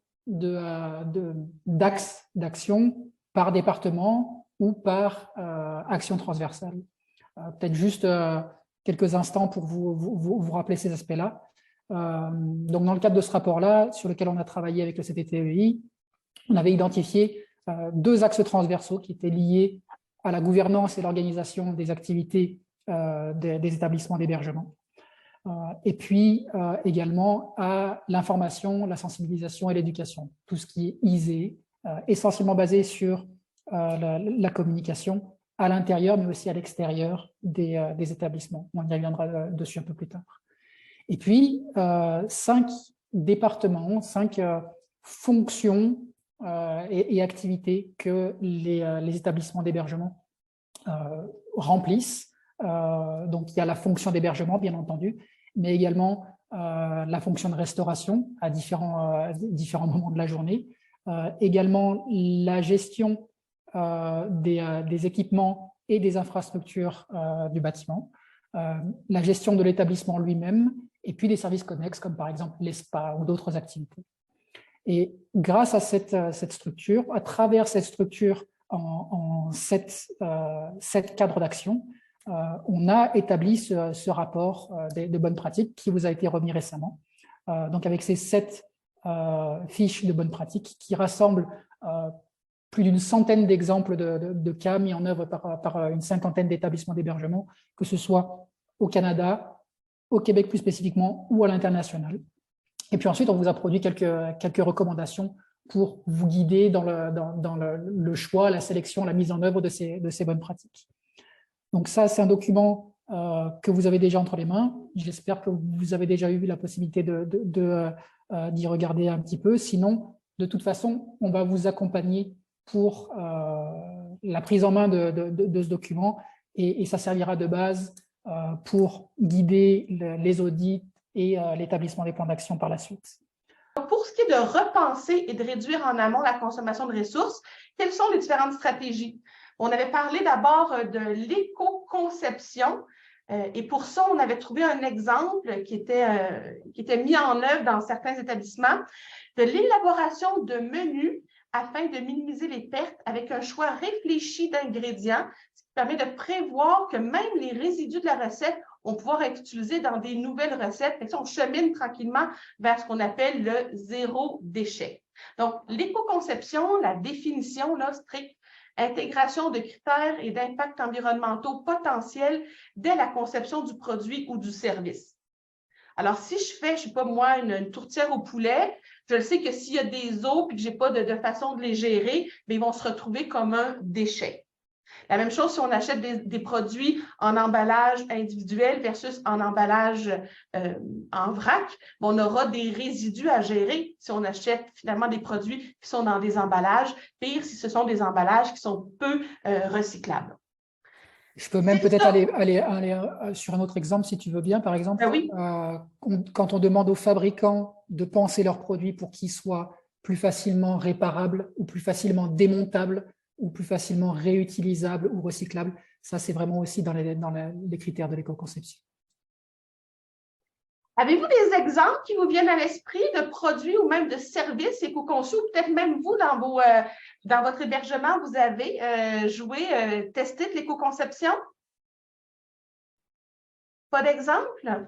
d'axes d'action par département ou par action transversale. Peut-être juste quelques instants pour vous rappeler ces aspects-là. Donc, dans le cadre de ce rapport-là, sur lequel on a travaillé avec le CTTEI, on avait identifié 2 axes transversaux qui étaient liés à la gouvernance et l'organisation des activités des établissements d'hébergement. Et puis également à l'information, la sensibilisation et l'éducation, tout ce qui est ISE, essentiellement basé sur la communication à l'intérieur, mais aussi à l'extérieur des établissements. On y reviendra dessus un peu plus tard. Et puis, 5 départements, 5 fonctions et activités que les établissements d'hébergement remplissent. Donc, il y a la fonction d'hébergement, bien entendu, mais également la fonction de restauration à différents moments de la journée. Également, la gestion des équipements et des infrastructures du bâtiment, la gestion de l'établissement lui-même, et puis des services connexes, comme par exemple les spas ou d'autres activités. Et grâce à cette structure, à travers cette structure en 7 cadres d'action, on a établi ce rapport de bonnes pratiques qui vous a été remis récemment. Donc avec ces 7 fiches de bonnes pratiques qui rassemblent plus d'une centaine d'exemples de cas mis en œuvre par une cinquantaine d'établissements d'hébergement, que ce soit au Canada, au Québec plus spécifiquement, ou à l'international. Et puis ensuite, on vous a produit quelques recommandations pour vous guider dans le choix, la sélection, la mise en œuvre de ces bonnes pratiques. Donc ça, c'est un document que vous avez déjà entre les mains. J'espère que vous avez déjà eu la possibilité d'y regarder un petit peu. Sinon, de toute façon, on va vous accompagner pour la prise en main de ce document et ça servira de base pour guider les audits et l'établissement des plans d'action par la suite. Pour ce qui est de repenser et de réduire en amont la consommation de ressources, quelles sont les différentes stratégies? On avait parlé d'abord de l'éco-conception et pour ça, on avait trouvé un exemple qui était mis en œuvre dans certains établissements de l'élaboration de menus afin de minimiser les pertes avec un choix réfléchi d'ingrédients, ce qui permet de prévoir que même les résidus de la recette vont pouvoir être utilisés dans des nouvelles recettes. Et ça, on chemine tranquillement vers ce qu'on appelle le zéro déchet. Donc, l'éco-conception, la définition là, stricte, intégration de critères et d'impacts environnementaux potentiels dès la conception du produit ou du service. Alors, si je fais, je ne sais pas moi, une tourtière au poulet, je le sais que s'il y a des os et que je n'ai pas de façon de les gérer, bien, ils vont se retrouver comme un déchet. La même chose si on achète des produits en emballage individuel versus en emballage en vrac, on aura des résidus à gérer si on achète finalement des produits qui sont dans des emballages, pire si ce sont des emballages qui sont peu recyclables. Je peux même peut-être aller sur un autre exemple, si tu veux bien. Par exemple, oui. Quand on demande aux fabricants de penser leurs produits pour qu'ils soient plus facilement réparables ou plus facilement démontables ou plus facilement réutilisables ou recyclables, ça, c'est vraiment aussi dans les critères de l'éco-conception. Avez-vous des exemples qui vous viennent à l'esprit de produits ou même de services éco-conçus, ou peut-être même vous, dans votre hébergement, vous avez testé de l'éco-conception? Pas d'exemple?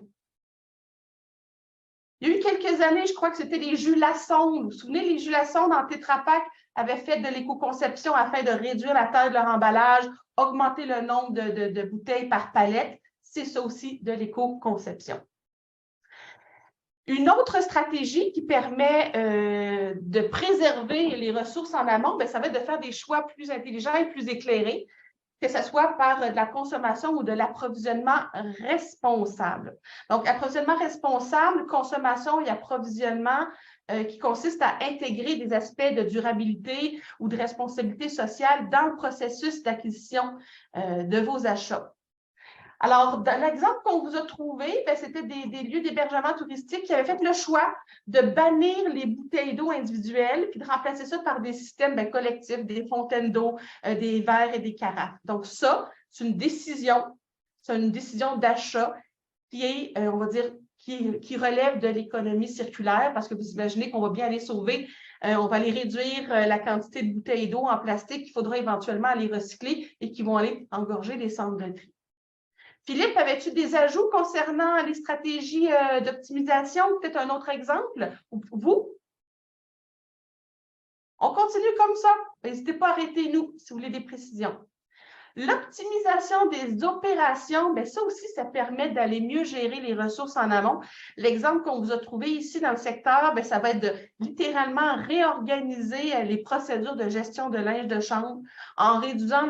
Il y a eu quelques années, je crois que c'était les jus Lassonde. Vous vous souvenez, les jus Lassonde en Tetra Pak avaient fait de l'éco-conception afin de réduire la taille de leur emballage, augmenter le nombre de bouteilles par palette. C'est ça aussi de l'éco-conception. Une autre stratégie qui permet de préserver les ressources en amont, ça va être de faire des choix plus intelligents et plus éclairés, que ce soit par de la consommation ou de l'approvisionnement responsable. Donc, approvisionnement responsable, consommation et approvisionnement qui consiste à intégrer des aspects de durabilité ou de responsabilité sociale dans le processus d'acquisition de vos achats. Alors, dans l'exemple qu'on vous a trouvé, c'était des lieux d'hébergement touristique qui avaient fait le choix de bannir les bouteilles d'eau individuelles puis de remplacer ça par des systèmes collectifs, des fontaines d'eau, des verres et des carafes. Donc, ça, c'est une décision d'achat qui est, on va dire, qui relève de l'économie circulaire parce que vous imaginez qu'on va bien aller sauver, on va aller réduire la quantité de bouteilles d'eau en plastique qu'il faudra éventuellement aller recycler et qui vont aller engorger les centres de tri. Philippe, avais-tu des ajouts concernant les stratégies d'optimisation? Peut-être un autre exemple? Vous? On continue comme ça. N'hésitez pas à arrêter nous si vous voulez des précisions. L'optimisation des opérations, bien, ça aussi, ça permet d'aller mieux gérer les ressources en amont. L'exemple qu'on vous a trouvé ici dans le secteur, bien, ça va être de littéralement réorganiser les procédures de gestion de linge de chambre en réduisant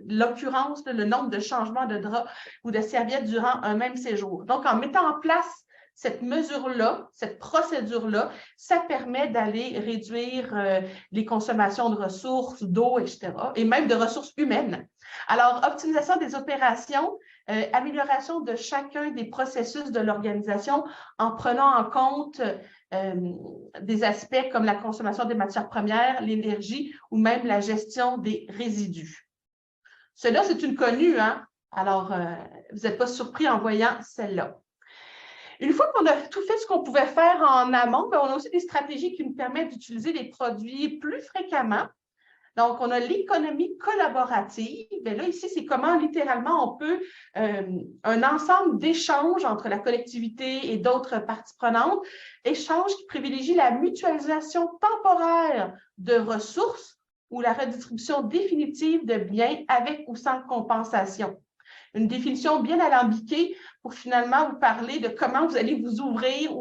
l'occurrence, le nombre de changements de draps ou de serviettes durant un même séjour. Donc, en mettant en place cette mesure-là, cette procédure-là, ça permet d'aller réduire les consommations de ressources, d'eau, etc., et même de ressources humaines. Alors, optimisation des opérations, amélioration de chacun des processus de l'organisation en prenant en compte des aspects comme la consommation des matières premières, l'énergie ou même la gestion des résidus. Cela, c'est une connue, hein? Alors, vous n'êtes pas surpris en voyant celle-là. Une fois qu'on a tout fait ce qu'on pouvait faire en amont, bien, on a aussi des stratégies qui nous permettent d'utiliser les produits plus fréquemment. Donc, on a l'économie collaborative. Bien là, ici, c'est comment littéralement on peut un ensemble d'échanges entre la collectivité et d'autres parties prenantes, échanges qui privilégient la mutualisation temporaire de ressources ou la redistribution définitive de biens avec ou sans compensation. Une définition bien alambiquée pour finalement vous parler de comment vous allez vous ouvrir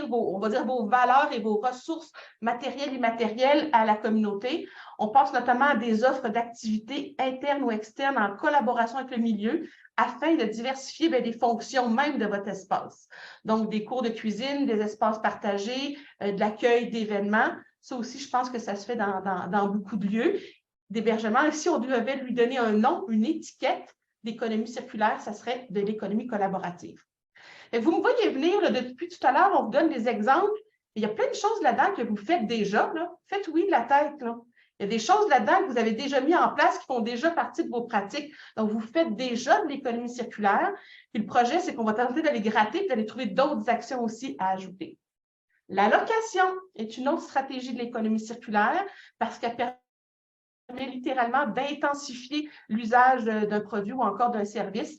vos, on va dire, vos valeurs et vos ressources matérielles et immatérielles à la communauté. On pense notamment à des offres d'activités internes ou externes en collaboration avec le milieu afin de diversifier bien, les fonctions même de votre espace. Donc, des cours de cuisine, des espaces partagés, de l'accueil d'événements. Ça aussi, je pense que ça se fait dans beaucoup de lieux d'hébergement. Et si on devait lui donner un nom, une étiquette, l'économie circulaire, ça serait de l'économie collaborative. Et vous me voyez venir, là, depuis tout à l'heure, on vous donne des exemples. Il y a plein de choses là-dedans que vous faites déjà. Là. Faites oui de la tête. Là. Il y a des choses là-dedans que vous avez déjà mis en place qui font déjà partie de vos pratiques. Donc, vous faites déjà de l'économie circulaire. Puis le projet, c'est qu'on va tenter d'aller gratter et d'aller trouver d'autres actions aussi à ajouter. La location est une autre stratégie de l'économie circulaire parce qu'elle permet littéralement d'intensifier l'usage d'un produit ou encore d'un service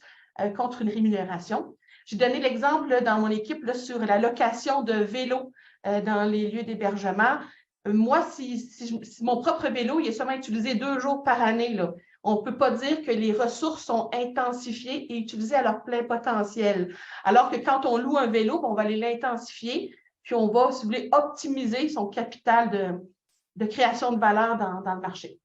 contre une rémunération. J'ai donné l'exemple dans mon équipe là, sur la location de vélos dans les lieux d'hébergement. Moi, si mon propre vélo il est seulement utilisé 2 jours par année, là, on ne peut pas dire que les ressources sont intensifiées et utilisées à leur plein potentiel. Alors que quand on loue un vélo, on va aller l'intensifier, puis on va, si vous voulez, optimiser son capital de création de valeur dans le marché.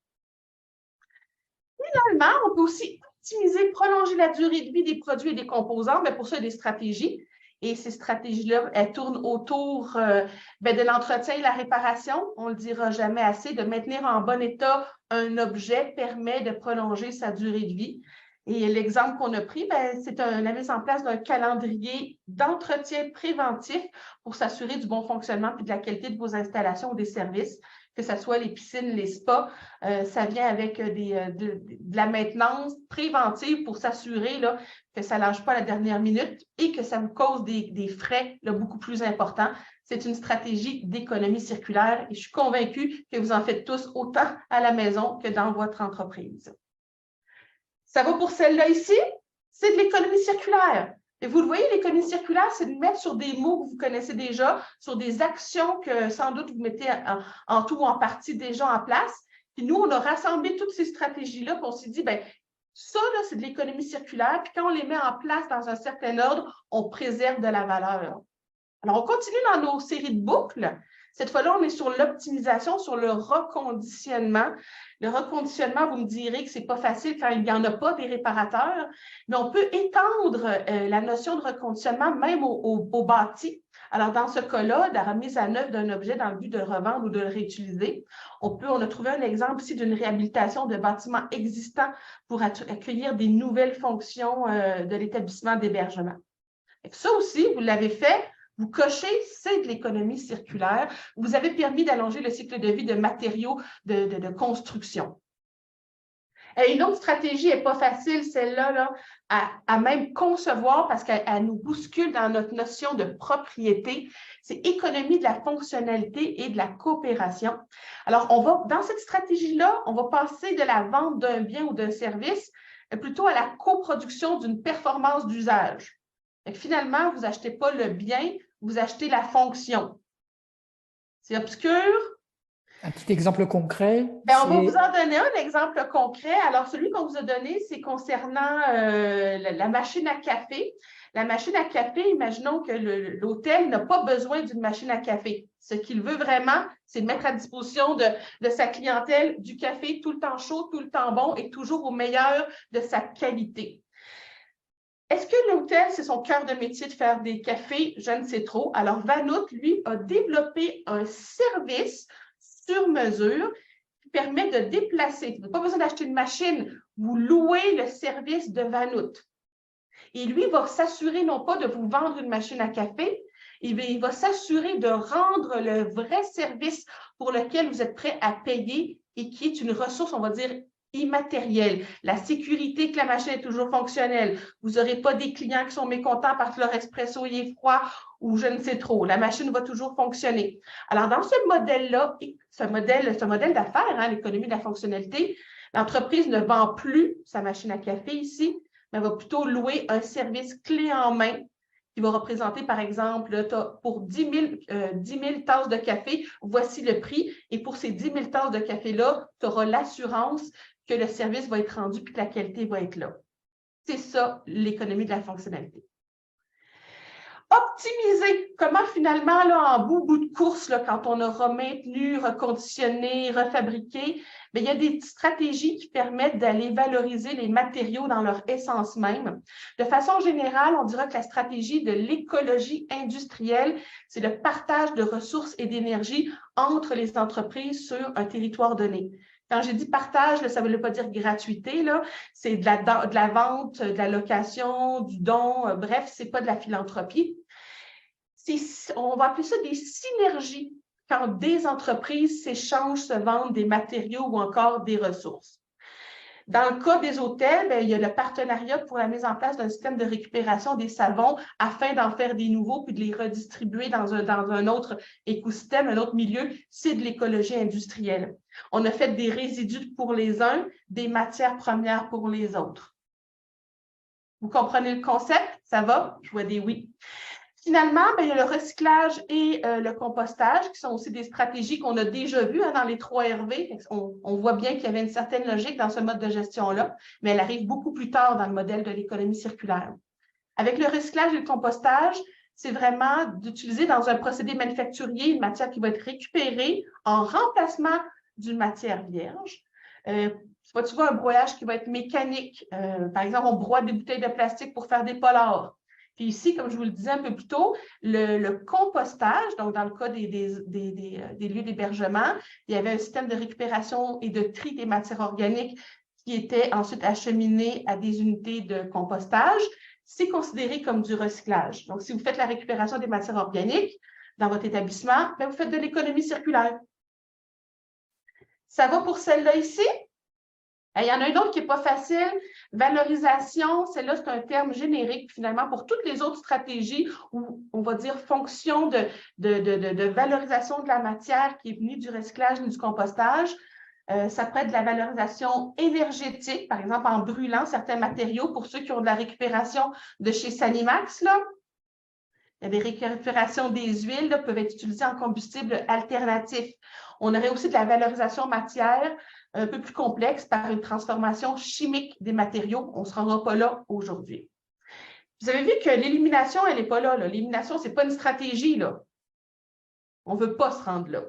Finalement, on peut aussi optimiser, prolonger la durée de vie des produits et des composants. Mais pour ça, il y a des stratégies. Et ces stratégies-là, elles tournent autour de l'entretien et la réparation. On ne le dira jamais assez. De maintenir en bon état un objet permet de prolonger sa durée de vie. Et l'exemple qu'on a pris, c'est la mise en place d'un calendrier d'entretien préventif pour s'assurer du bon fonctionnement et de la qualité de vos installations ou des services. Que ce soit les piscines, les spas, ça vient avec de la maintenance préventive pour s'assurer que ça ne lâche pas à la dernière minute et que ça vous cause des frais là, beaucoup plus importants. C'est une stratégie d'économie circulaire et je suis convaincue que vous en faites tous autant à la maison que dans votre entreprise. Ça va pour celle-là ici, c'est de l'économie circulaire. Et vous le voyez, l'économie circulaire, c'est de mettre sur des mots que vous connaissez déjà, sur des actions que sans doute vous mettez en tout ou en partie déjà en place. Puis nous, on a rassemblé toutes ces stratégies-là, puis on s'est dit, bien, ça, là, c'est de l'économie circulaire, puis quand on les met en place dans un certain ordre, on préserve de la valeur. Alors, on continue dans nos séries de boucles. Cette fois-là, on est sur l'optimisation, sur le reconditionnement. Le reconditionnement, vous me direz que ce n'est pas facile quand il n'y en a pas des réparateurs, mais on peut étendre la notion de reconditionnement même au bâti. Alors, dans ce cas-là, de la remise à neuf d'un objet dans le but de le revendre ou de le réutiliser, on a trouvé un exemple ici d'une réhabilitation de bâtiments existants pour accueillir des nouvelles fonctions de l'établissement d'hébergement. Ça aussi, vous l'avez fait, vous cochez, c'est de l'économie circulaire. Vous avez permis d'allonger le cycle de vie de matériaux de construction. Et une autre stratégie n'est pas facile, celle-là, là, à même concevoir parce qu'elle nous bouscule dans notre notion de propriété. C'est économie de la fonctionnalité et de la coopération. Alors, dans cette stratégie-là, on va passer de la vente d'un bien ou d'un service plutôt à la coproduction d'une performance d'usage. Finalement, vous n'achetez pas le bien, vous achetez la fonction. C'est obscur. Un petit exemple concret. On va vous en donner un exemple concret. Alors, celui qu'on vous a donné, c'est concernant la machine à café. La machine à café, imaginons que l'hôtel n'a pas besoin d'une machine à café. Ce qu'il veut vraiment, c'est mettre à disposition de sa clientèle du café tout le temps chaud, tout le temps bon et toujours au meilleur de sa qualité. Est-ce que l'hôtel, c'est son cœur de métier de faire des cafés? Je ne sais trop. Alors, Vanout, lui, a développé un service sur mesure qui permet de déplacer. Vous n'avez pas besoin d'acheter une machine, vous louez le service de Vanout. Et lui va s'assurer non pas de vous vendre une machine à café, il va s'assurer de rendre le vrai service pour lequel vous êtes prêt à payer et qui est une ressource, on va dire, immatérielle. La sécurité que la machine est toujours fonctionnelle. Vous n'aurez pas des clients qui sont mécontents parce que leur espresso est froid ou je ne sais trop. La machine va toujours fonctionner. Alors, dans ce modèle-là, ce modèle d'affaires, l'économie de la fonctionnalité, l'entreprise ne vend plus sa machine à café ici, mais va plutôt louer un service clé en main qui va représenter, par exemple, pour 10 000 tasses de café, voici le prix. Et pour ces 10 000 tasses de café-là, tu auras l'assurance que le service va être rendu et que la qualité va être là. C'est ça, l'économie de la fonctionnalité. Optimiser. Comment finalement, là, en bout de course, là, quand on aura maintenu, reconditionné, refabriqué, bien, il y a des stratégies qui permettent d'aller valoriser les matériaux dans leur essence même. De façon générale, on dira que la stratégie de l'écologie industrielle, c'est le partage de ressources et d'énergie entre les entreprises sur un territoire donné. Quand j'ai dit partage, là, ça ne veut pas dire gratuité, c'est de la vente, de la location, du don, bref, ce n'est pas de la philanthropie. On va appeler ça des synergies quand des entreprises s'échangent, se vendent des matériaux ou encore des ressources. Dans le cas des hôtels, bien, il y a le partenariat pour la mise en place d'un système de récupération des savons afin d'en faire des nouveaux puis de les redistribuer dans un autre écosystème, un autre milieu. C'est de l'écologie industrielle. On a fait des résidus pour les uns, des matières premières pour les autres. Vous comprenez le concept? Ça va? Je vois des oui. Finalement, bien, il y a le recyclage et le compostage, qui sont aussi des stratégies qu'on a déjà vues dans les 3 RV. On voit bien qu'il y avait une certaine logique dans ce mode de gestion-là, mais elle arrive beaucoup plus tard dans le modèle de l'économie circulaire. Avec le recyclage et le compostage, c'est vraiment d'utiliser dans un procédé manufacturier une matière qui va être récupérée en remplacement d'une matière vierge. Tu vois un broyage qui va être mécanique. Par exemple, on broie des bouteilles de plastique pour faire des polars. Puis ici, comme je vous le disais un peu plus tôt, le compostage, donc dans le cas des lieux d'hébergement, il y avait un système de récupération et de tri des matières organiques qui était ensuite acheminé à des unités de compostage. C'est considéré comme du recyclage. Donc, si vous faites la récupération des matières organiques dans votre établissement, bien, vous faites de l'économie circulaire. Ça va pour celle-là ici? Il y en a une autre qui n'est pas facile. Valorisation, celle-là, c'est un terme générique, finalement, pour toutes les autres stratégies où on va dire fonction de valorisation de la matière qui est venue du recyclage et du compostage. Ça peut être de la valorisation énergétique, par exemple en brûlant certains matériaux pour ceux qui ont de la récupération de chez Sanimax. Là. Il y a des récupérations des huiles qui peuvent être utilisées en combustible alternatif. On aurait aussi de la valorisation matière un peu plus complexe par une transformation chimique des matériaux. On ne se rendra pas là aujourd'hui. Vous avez vu que l'élimination, elle n'est pas là. L'élimination, ce n'est pas une stratégie. Là. On ne veut pas se rendre là.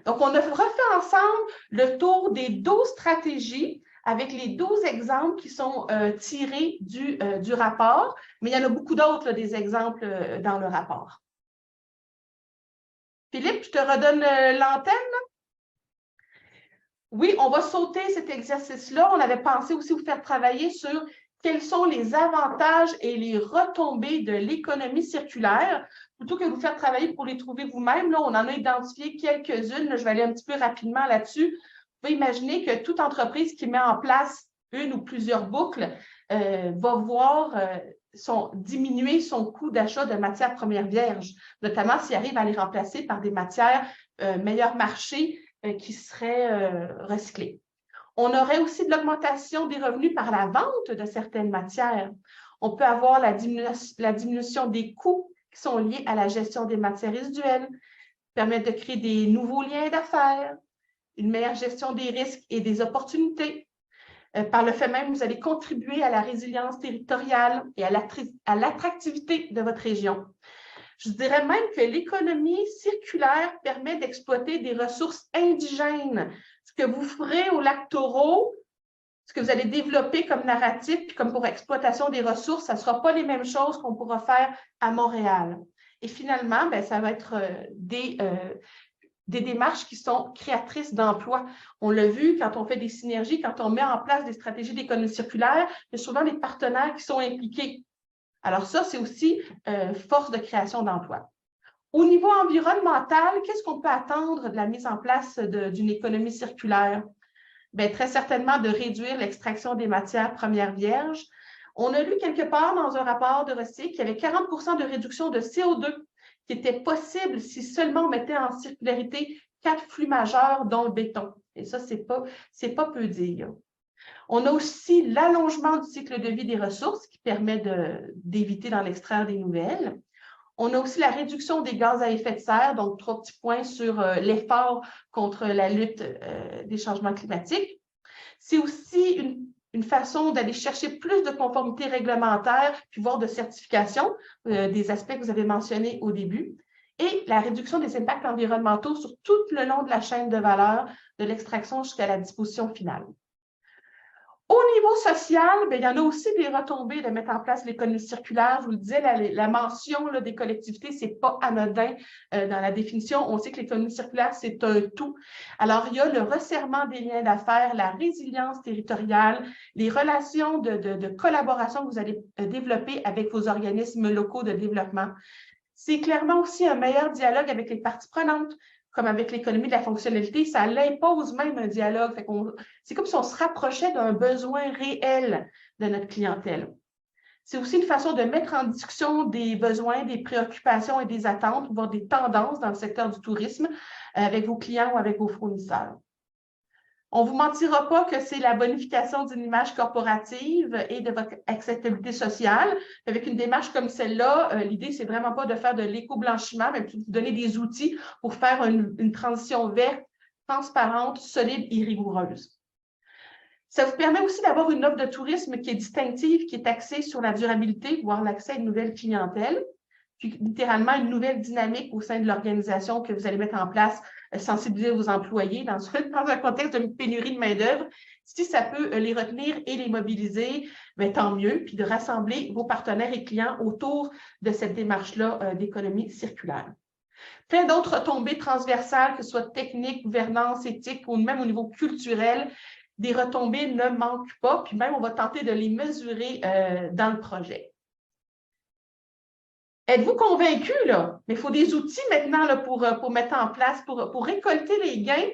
Donc, on a refait ensemble le tour des 12 stratégies avec les 12 exemples qui sont tirés du rapport, mais il y en a beaucoup d'autres, des exemples dans le rapport. Philippe, je te redonne l'antenne. Oui, on va sauter cet exercice-là. On avait pensé aussi vous faire travailler sur quels sont les avantages et les retombées de l'économie circulaire. Plutôt que de vous faire travailler pour les trouver vous-même, là, on en a identifié quelques-unes. Je vais aller un petit peu rapidement là-dessus. Vous pouvez imaginer que toute entreprise qui met en place une ou plusieurs boucles va voir diminuer son coût d'achat de matières premières vierges, notamment s'il arrive à les remplacer par des matières meilleur marché qui seraient recyclées. On aurait aussi de l'augmentation des revenus par la vente de certaines matières. On peut avoir la diminution des coûts qui sont liés à la gestion des matières résiduelles, permettre de créer des nouveaux liens d'affaires, une meilleure gestion des risques et des opportunités. Par le fait même, vous allez contribuer à la résilience territoriale et à l'attractivité de votre région. Je dirais même que l'économie circulaire permet d'exploiter des ressources indigènes. Ce que vous ferez au lac Taureau, ce que vous allez développer comme narratif, puis comme pour exploitation des ressources, ça ne sera pas les mêmes choses qu'on pourra faire à Montréal. Et finalement, ça va être des démarches qui sont créatrices d'emplois. On l'a vu quand on fait des synergies, quand on met en place des stratégies d'économie circulaire, il y a souvent des partenaires qui sont impliqués. Alors ça, c'est aussi force de création d'emplois. Au niveau environnemental, qu'est-ce qu'on peut attendre de la mise en place d'une économie circulaire? Bien, très certainement de réduire l'extraction des matières premières vierges. On a lu quelque part dans un rapport de RECIC qu'il y avait 40% de réduction de CO2 qui était possible si seulement on mettait en circularité 4 flux majeurs, dont le béton. Et ça, c'est pas peu dire. On a aussi l'allongement du cycle de vie des ressources qui permet d'éviter d'en extraire des nouvelles. On a aussi la réduction des gaz à effet de serre, donc 3 petits points sur l'effort contre la lutte des changements climatiques. C'est aussi une façon d'aller chercher plus de conformité réglementaire, puis voire de certification, des aspects que vous avez mentionnés au début, et la réduction des impacts environnementaux sur tout le long de la chaîne de valeur, de l'extraction jusqu'à la disposition finale. Au niveau social, il y en a aussi des retombées de mettre en place l'économie circulaire. Je vous le disais, la mention des collectivités, ce n'est pas anodin dans la définition. On sait que l'économie circulaire, c'est un tout. Alors, il y a le resserrement des liens d'affaires, la résilience territoriale, les relations de collaboration que vous allez développer avec vos organismes locaux de développement. C'est clairement aussi un meilleur dialogue avec les parties prenantes, comme avec l'économie de la fonctionnalité, ça l'impose même un dialogue. C'est comme si on se rapprochait d'un besoin réel de notre clientèle. C'est aussi une façon de mettre en discussion des besoins, des préoccupations et des attentes, voire des tendances dans le secteur du tourisme avec vos clients ou avec vos fournisseurs. On ne vous mentira pas que c'est la bonification d'une image corporative et de votre acceptabilité sociale. Avec une démarche comme celle-là, l'idée, c'est vraiment pas de faire de l'éco-blanchiment, mais plutôt de vous donner des outils pour faire une transition verte, transparente, solide et rigoureuse. Ça vous permet aussi d'avoir une offre de tourisme qui est distinctive, qui est axée sur la durabilité, voire l'accès à une nouvelle clientèle, puis littéralement une nouvelle dynamique au sein de l'organisation que vous allez mettre en place, sensibiliser vos employés dans un contexte de pénurie de main-d'œuvre. Si ça peut les retenir et les mobiliser, tant mieux, puis de rassembler vos partenaires et clients autour de cette démarche-là d'économie circulaire. Plein d'autres retombées transversales, que ce soit technique, gouvernance, éthique ou même au niveau culturel, des retombées ne manquent pas, puis même on va tenter de les mesurer dans le projet. Êtes-vous convaincus, là? Mais il faut des outils maintenant là, pour mettre en place, pour récolter les gains.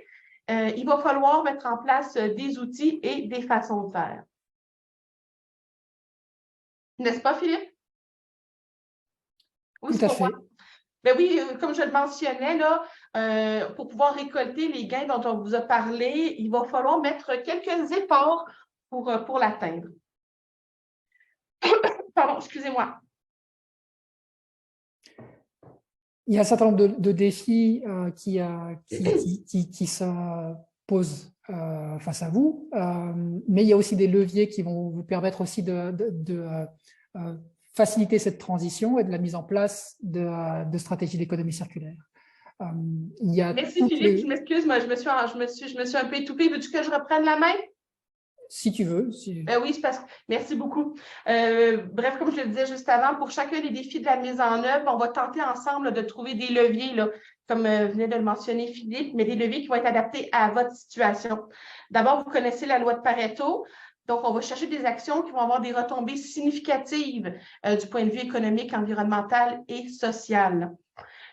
Il va falloir mettre en place des outils et des façons de faire. N'est-ce pas, Philippe? Oui, tout à fait. Ben oui, comme je le mentionnais, là, pour pouvoir récolter les gains dont on vous a parlé, il va falloir mettre quelques efforts pour l'atteindre. Pardon, excusez-moi. Il y a un certain nombre de défis qui se posent face à vous, mais il y a aussi des leviers qui vont vous permettre aussi de faciliter cette transition et de la mise en place de stratégies d'économie circulaire. Il y a Merci toutes Philippe, les... je m'excuse, moi je me suis un peu étouffée. Veux-tu que je reprenne la main? Si tu veux. Oui, c'est parce que merci beaucoup. Bref, comme je le disais juste avant, pour chacun des défis de la mise en œuvre, on va tenter ensemble de trouver des leviers, là, comme venait de le mentionner Philippe, mais des leviers qui vont être adaptés à votre situation. D'abord, vous connaissez la loi de Pareto. Donc, on va chercher des actions qui vont avoir des retombées significatives du point de vue économique, environnemental et social.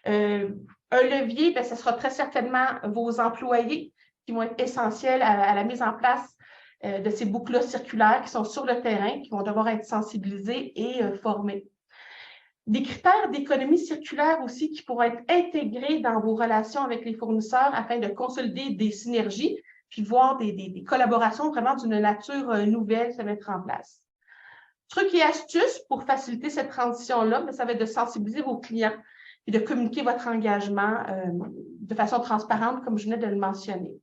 Un levier, bien, ce sera très certainement vos employés qui vont être essentiels à la mise en place de ces boucles-là circulaires qui sont sur le terrain, qui vont devoir être sensibilisés et formés. Des critères d'économie circulaire aussi qui pourront être intégrés dans vos relations avec les fournisseurs afin de consolider des synergies, puis voir des collaborations vraiment d'une nature nouvelle se mettre en place. Trucs et astuces pour faciliter cette transition-là, mais ça va être de sensibiliser vos clients et de communiquer votre engagement de façon transparente, comme je venais de le mentionner.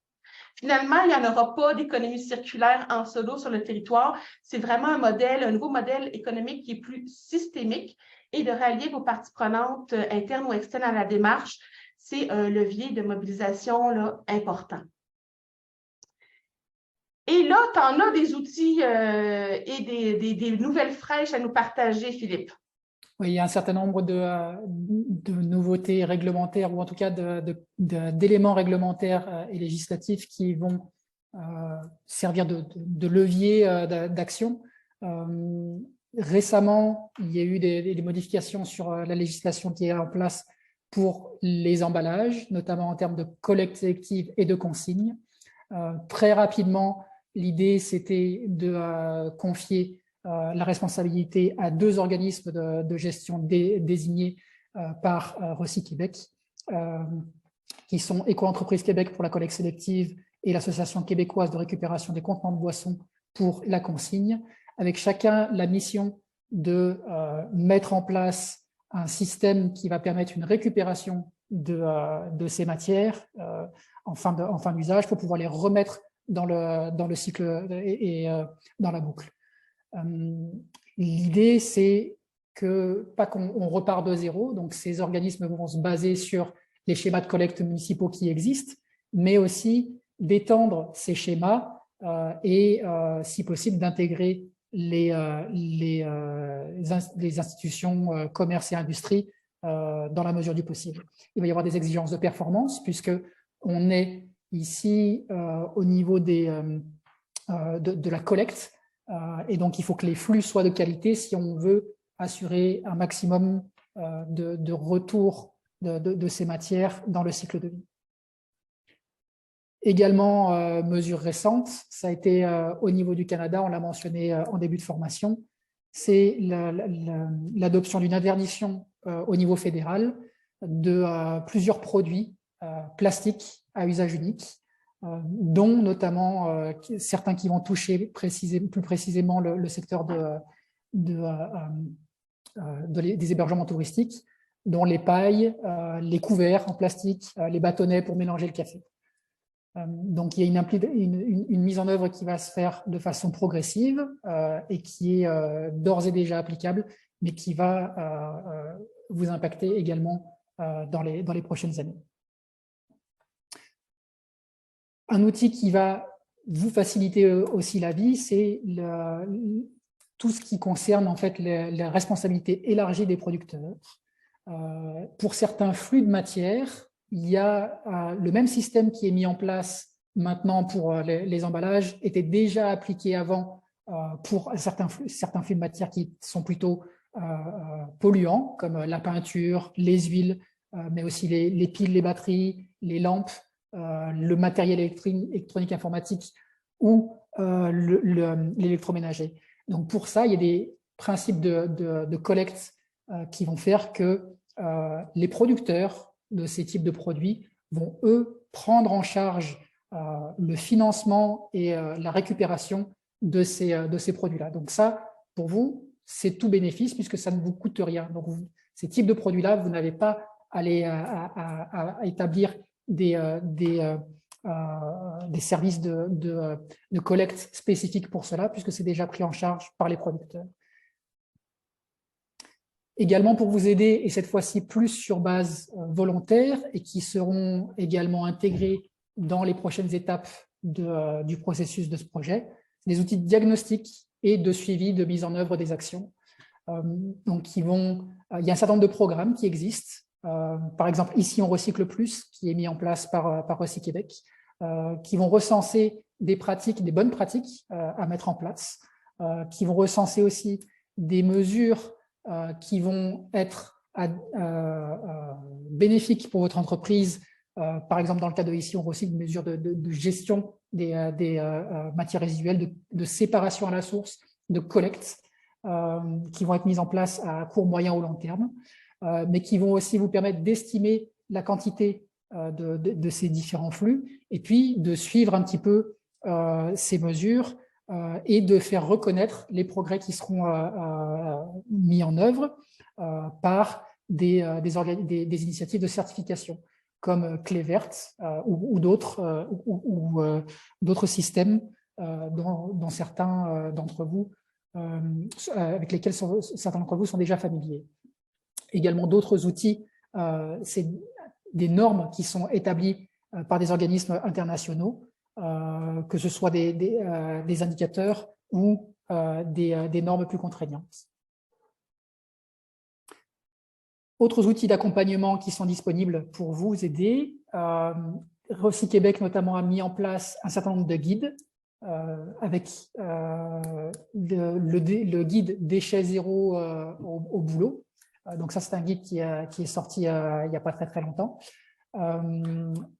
Finalement, il n'y en aura pas d'économie circulaire en solo sur le territoire. C'est vraiment un nouveau modèle économique qui est plus systémique et de rallier vos parties prenantes internes ou externes à la démarche, c'est un levier de mobilisation là, important. Et là, tu en as des outils et des nouvelles fraîches à nous partager, Philippe. Oui, il y a un certain nombre de nouveautés réglementaires ou en tout cas d'éléments réglementaires et législatifs qui vont servir de levier d'action. Récemment, il y a eu des modifications sur la législation qui est en place pour les emballages, notamment en termes de collecte sélective et de consigne. Très rapidement, l'idée, c'était de confier la responsabilité à 2 organismes de gestion désignés par Recy-Québec, qui sont Éco-entreprise Québec pour la collecte sélective et l'Association québécoise de récupération des contenants de boissons pour la consigne, avec chacun la mission de mettre en place un système qui va permettre une récupération de ces matières en fin d'usage pour pouvoir les remettre dans le cycle et dans la boucle. L'idée, c'est pas qu'on repart de zéro, donc ces organismes vont se baser sur les schémas de collecte municipaux qui existent, mais aussi d'étendre ces schémas et, si possible, d'intégrer les institutions commerce et industrie dans la mesure du possible. Il va y avoir des exigences de performance, puisqu'on est ici au niveau de la collecte, et donc il faut que les flux soient de qualité si on veut assurer un maximum de retour de ces matières dans le cycle de vie. Également, mesure récente, ça a été au niveau du Canada, on l'a mentionné en début de formation, c'est l'adoption d'une interdiction au niveau fédéral de plusieurs produits plastiques à usage unique, dont notamment certains qui vont toucher plus précisément le secteur des hébergements touristiques, dont les pailles, les couverts en plastique, les bâtonnets pour mélanger le café. Donc, il y a une mise en œuvre qui va se faire de façon progressive et qui est d'ores et déjà applicable, mais qui va vous impacter également dans les prochaines années. Un outil qui va vous faciliter aussi la vie, c'est tout ce qui concerne en fait la responsabilité élargie des producteurs. Pour certains flux de matière, il y a le même système qui est mis en place maintenant pour les emballages, était déjà appliqué avant pour certains flux de matière qui sont plutôt polluants, comme la peinture, les huiles, mais aussi les piles, les batteries, les lampes, le matériel électronique informatique ou l'électroménager. Donc pour ça, il y a des principes de collecte qui vont faire que les producteurs de ces types de produits vont, eux, prendre en charge le financement et la récupération de ces produits-là. Donc ça, pour vous, c'est tout bénéfice puisque ça ne vous coûte rien. Donc ces types de produits-là, vous n'avez pas à établir des services de collecte spécifiques pour cela puisque c'est déjà pris en charge par les producteurs. Également pour vous aider, et cette fois-ci plus sur base volontaire, et qui seront également intégrés dans les prochaines étapes du processus de ce projet, des outils de diagnostic et de suivi de mise en œuvre des actions. Donc, il y a un certain nombre de programmes qui existent. Par exemple, ici, on recycle plus, qui est mis en place par Recyquébec, qui vont recenser des pratiques, des bonnes pratiques à mettre en place, qui vont recenser aussi des mesures qui vont être bénéfiques pour votre entreprise. Par exemple, dans le cas de ici, on recycle des mesures de gestion des matières résiduelles, de séparation à la source, de collecte, qui vont être mises en place à court, moyen ou long terme, mais qui vont aussi vous permettre d'estimer la quantité de ces différents flux et puis de suivre un petit peu ces mesures et de faire reconnaître les progrès qui seront mis en œuvre par des initiatives de certification comme Clé Verte ou d'autres systèmes dont certains d'entre vous avec lesquels certains d'entre vous sont déjà familiers. Également d'autres outils, c'est des normes qui sont établies par des organismes internationaux, que ce soit des indicateurs ou des normes plus contraignantes. Autres outils d'accompagnement qui sont disponibles pour vous aider. Recyquébec notamment a mis en place un certain nombre de guides avec le guide déchets zéro au boulot. Donc ça, c'est un guide qui est sorti il n'y a pas très longtemps.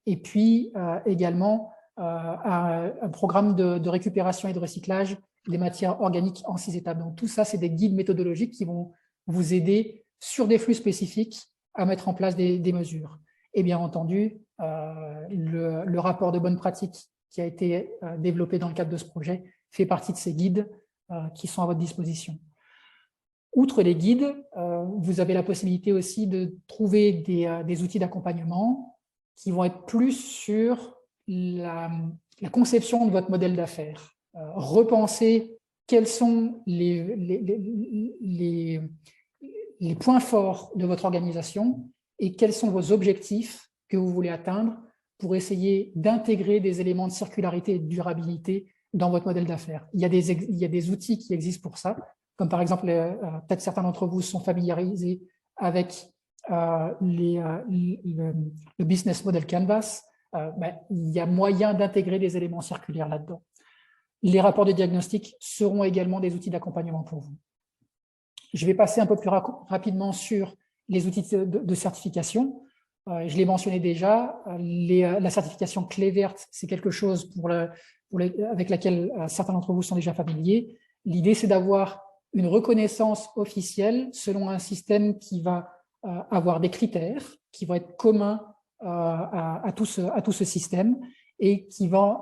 Et puis également un programme de récupération et de recyclage des matières organiques en 6 étapes. Donc tout ça, c'est des guides méthodologiques qui vont vous aider sur des flux spécifiques à mettre en place des mesures. Et bien entendu, le rapport de bonne pratique qui a été développé dans le cadre de ce projet fait partie de ces guides qui sont à votre disposition. Outre les guides, vous avez la possibilité aussi de trouver des outils d'accompagnement qui vont être plus sur la conception de votre modèle d'affaires. Repenser quels sont les points forts de votre organisation et quels sont vos objectifs que vous voulez atteindre pour essayer d'intégrer des éléments de circularité et de durabilité dans votre modèle d'affaires. Il y a des outils qui existent pour ça, comme par exemple, peut-être certains d'entre vous sont familiarisés avec le Business Model Canvas. Il y a moyen d'intégrer des éléments circulaires là-dedans. Les rapports de diagnostic seront également des outils d'accompagnement pour vous. Je vais passer un peu plus rapidement sur les outils de certification. Je l'ai mentionné déjà, la certification Clé Verte, c'est quelque chose avec laquelle certains d'entre vous sont déjà familiers. L'idée, c'est d'avoir une reconnaissance officielle selon un système qui va avoir des critères qui vont être communs à tout ce système et qui vont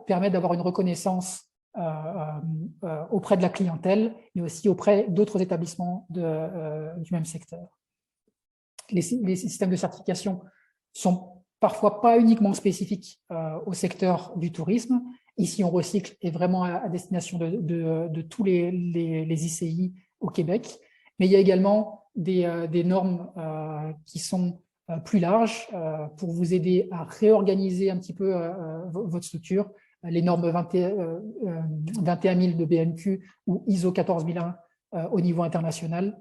permettre d'avoir une reconnaissance auprès de la clientèle, mais aussi auprès d'autres établissements du même secteur. Les systèmes de certification sont parfois pas uniquement spécifiques au secteur du tourisme. Ici, on recycle est vraiment à destination de tous les ICI au Québec, mais il y a également des normes qui sont plus larges pour vous aider à réorganiser un petit peu votre structure. Les normes 21 000 de BNQ ou ISO 14001 au niveau international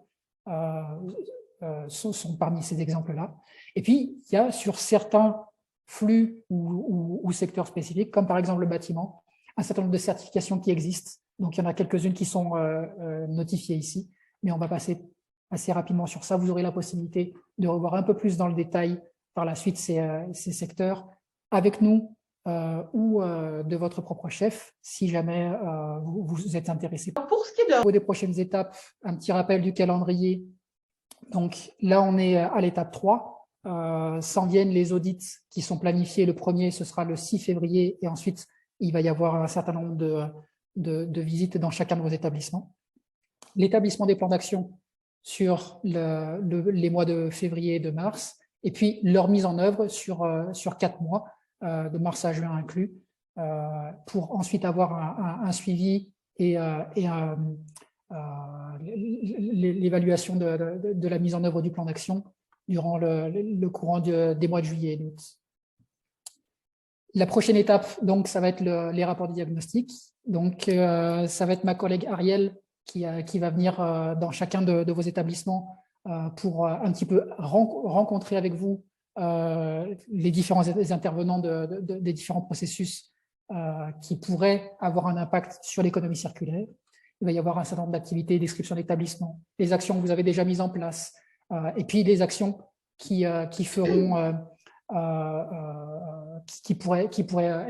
sont parmi ces exemples-là. Et puis, il y a sur certains flux ou secteurs spécifiques, comme par exemple le bâtiment, un certain nombre de certifications qui existent. Donc, il y en a quelques-unes qui sont notifiées ici, mais on va passer assez rapidement sur ça. Vous aurez la possibilité de revoir un peu plus dans le détail par la suite ces secteurs avec nous ou de votre propre chef, si jamais vous êtes intéressé. Pour ce qui est des prochaines étapes, un petit rappel du calendrier. Donc là, on est à l'étape 3. S'en viennent les audits qui sont planifiés. Le premier, ce sera le 6 février et ensuite, il va y avoir un certain nombre de visites dans chacun de vos établissements. L'établissement des plans d'action sur les mois de février et de mars, et puis leur mise en œuvre sur 4 mois, de mars à juin inclus, pour ensuite avoir un suivi et l'évaluation de la mise en œuvre du plan d'action durant le courant des mois de juillet et d'août. La prochaine étape, donc, ça va être les rapports de diagnostic. Donc, ça va être ma collègue Ariel qui va venir dans chacun de vos établissements pour un petit peu rencontrer avec vous les différents intervenants des différents processus qui pourraient avoir un impact sur l'économie circulaire. Il va y avoir un certain nombre d'activités, description d'établissement, les actions que vous avez déjà mises en place, et puis les actions qui feront, qui pourraient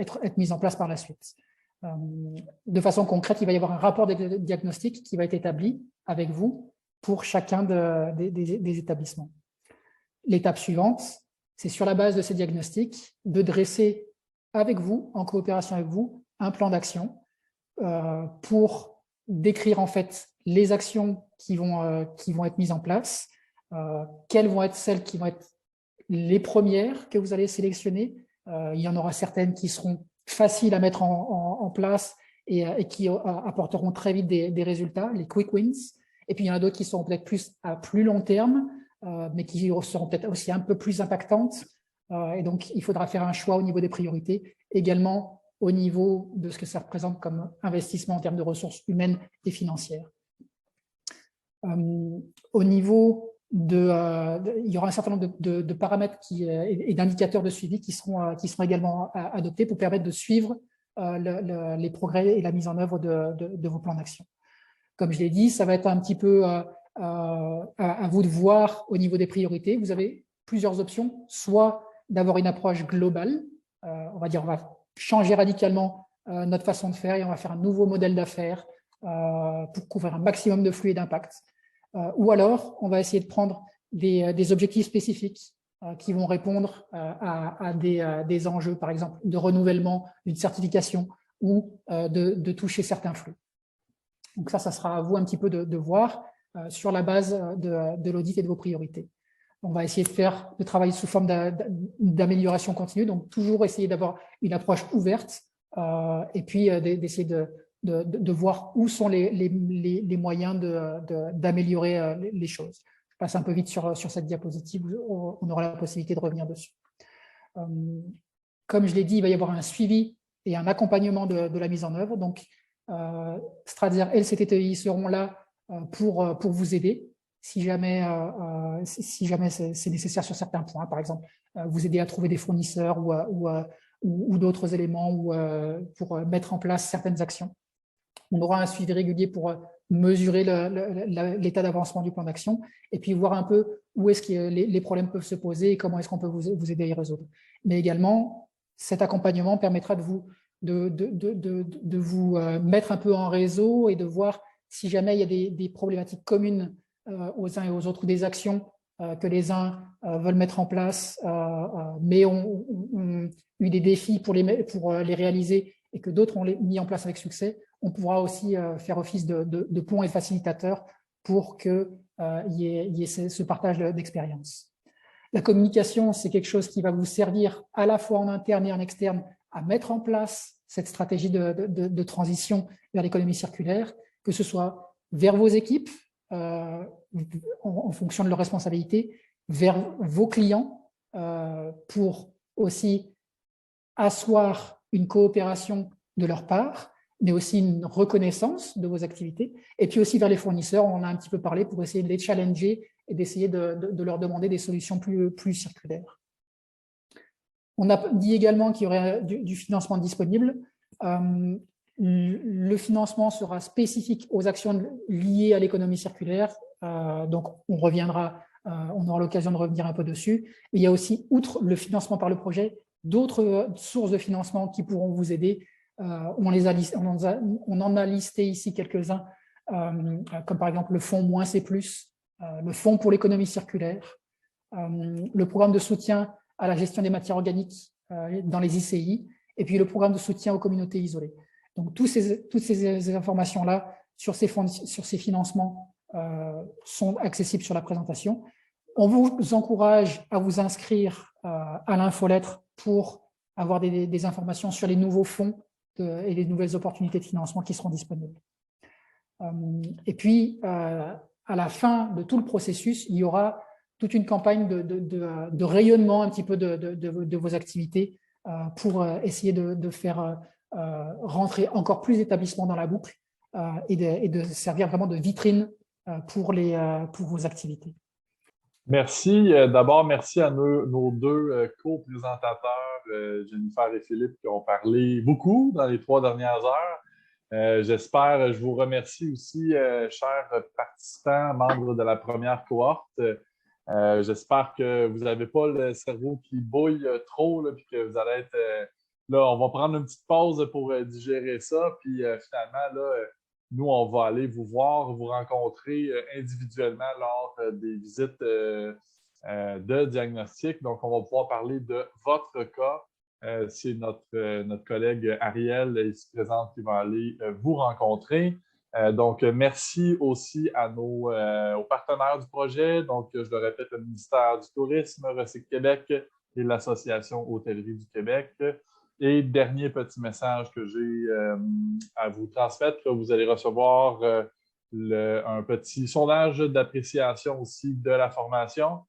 être mises en place par la suite. De façon concrète, il va y avoir un rapport de diagnostic qui va être établi avec vous pour chacun des établissements. L'étape suivante, c'est sur la base de ces diagnostics de dresser avec vous, en coopération avec vous, un plan d'action pour décrire en fait les actions qui vont être mises en place, quelles vont être celles qui vont être les premières que vous allez sélectionner. Il y en aura certaines qui seront faciles à mettre en place et qui apporteront très vite des résultats, les quick wins. Et puis il y en a d'autres qui seront peut-être plus à plus long terme, mais qui seront peut-être aussi un peu plus impactantes. Et donc, il faudra faire un choix au niveau des priorités, également au niveau de ce que ça représente comme investissement en termes de ressources humaines et financières. Au niveau il y aura un certain nombre de paramètres et d'indicateurs de suivi qui seront également adoptés pour permettre de suivre les progrès et la mise en œuvre de vos plans d'action. Comme je l'ai dit, ça va être un petit peu à vous de voir au niveau des priorités. Vous avez plusieurs options, soit d'avoir une approche globale, on va dire on va changer radicalement notre façon de faire et on va faire un nouveau modèle d'affaires pour couvrir un maximum de flux et d'impact. Ou alors, on va essayer de prendre des objectifs spécifiques qui vont répondre à des enjeux, par exemple, de renouvellement d'une certification ou de toucher certains flux. Donc ça sera à vous un petit peu de voir sur la base de l'audit et de vos priorités. On va essayer de travailler sous forme d'amélioration continue, donc toujours essayer d'avoir une approche ouverte et puis d'essayer de voir où sont les moyens d'améliorer les choses. Je passe un peu vite sur cette diapositive, on aura la possibilité de revenir dessus. Comme je l'ai dit, il va y avoir un suivi et un accompagnement de la mise en œuvre. Donc, Stratzer et le CTTI seront là pour vous aider si jamais c'est nécessaire sur certains points. Par exemple, vous aider à trouver des fournisseurs ou d'autres éléments ou pour mettre en place certaines actions. On aura un suivi régulier pour mesurer l'état d'avancement du plan d'action et puis voir un peu où est-ce que les problèmes peuvent se poser et comment est-ce qu'on peut vous aider à y résoudre. Mais également, cet accompagnement permettra de vous mettre un peu en réseau et de voir si jamais il y a des problématiques communes aux uns et aux autres, ou des actions que les uns veulent mettre en place, mais ont eu des défis pour les réaliser et que d'autres ont mis en place avec succès. On pourra aussi faire office de pont et de facilitateur pour qu'il y ait ce partage d'expérience. La communication, c'est quelque chose qui va vous servir à la fois en interne et en externe à mettre en place cette stratégie de transition vers l'économie circulaire, que ce soit vers vos équipes, en fonction de leurs responsabilités, vers vos clients, pour aussi asseoir une coopération de leur part, mais aussi une reconnaissance de vos activités, et puis aussi vers les fournisseurs, on en a un petit peu parlé, pour essayer de les challenger et d'essayer de leur demander des solutions plus circulaires. On a dit également qu'il y aurait du financement disponible. Le financement sera spécifique aux actions liées à l'économie circulaire, donc on aura l'occasion de revenir un peu dessus. Il y a aussi, outre le financement par le projet, d'autres sources de financement qui pourront vous aider. On en a listé ici quelques-uns, comme par exemple le fonds -C+, le fonds pour l'économie circulaire, le programme de soutien à la gestion des matières organiques dans les ICI, et puis le programme de soutien aux communautés isolées. Donc, toutes ces informations-là sur ces financements sont accessibles sur la présentation. On vous encourage à vous inscrire à l'infolettre pour avoir des informations sur les nouveaux fonds et les nouvelles opportunités de financement qui seront disponibles. Et puis, à la fin de tout le processus, il y aura toute une campagne de rayonnement un petit peu de vos activités pour essayer de faire rentrer encore plus d'établissements dans la boucle et de servir vraiment de vitrine pour vos activités. Merci. D'abord, merci à nos deux co-présentateurs, Jennifer et Philippe, qui ont parlé beaucoup dans les 3 dernières heures. J'espère, je vous remercie aussi, chers participants, membres de la première cohorte. J'espère que vous n'avez pas le cerveau qui bouille trop, là, puis que vous allez être... là, on va prendre une petite pause pour digérer ça, puis finalement, là, nous, on va aller vous voir, vous rencontrer individuellement lors des visites de diagnostic. Donc, on va pouvoir parler de votre cas. C'est notre collègue Ariel ici présente qui va aller vous rencontrer. Donc, merci aussi à aux partenaires du projet. Donc, je le répète, le ministère du Tourisme, Recyc Québec et l'Association Hôtellerie du Québec. Et dernier petit message que j'ai à vous transmettre, vous allez recevoir un petit sondage d'appréciation aussi de la formation.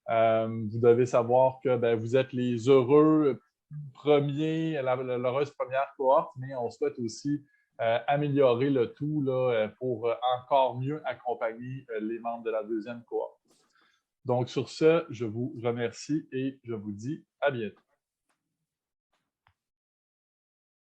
Vous devez savoir que vous êtes les heureux premiers, l'heureuse première cohorte, mais on souhaite aussi améliorer le tout là, pour encore mieux accompagner les membres de la deuxième cohorte. Donc, sur ce, je vous remercie et je vous dis à bientôt.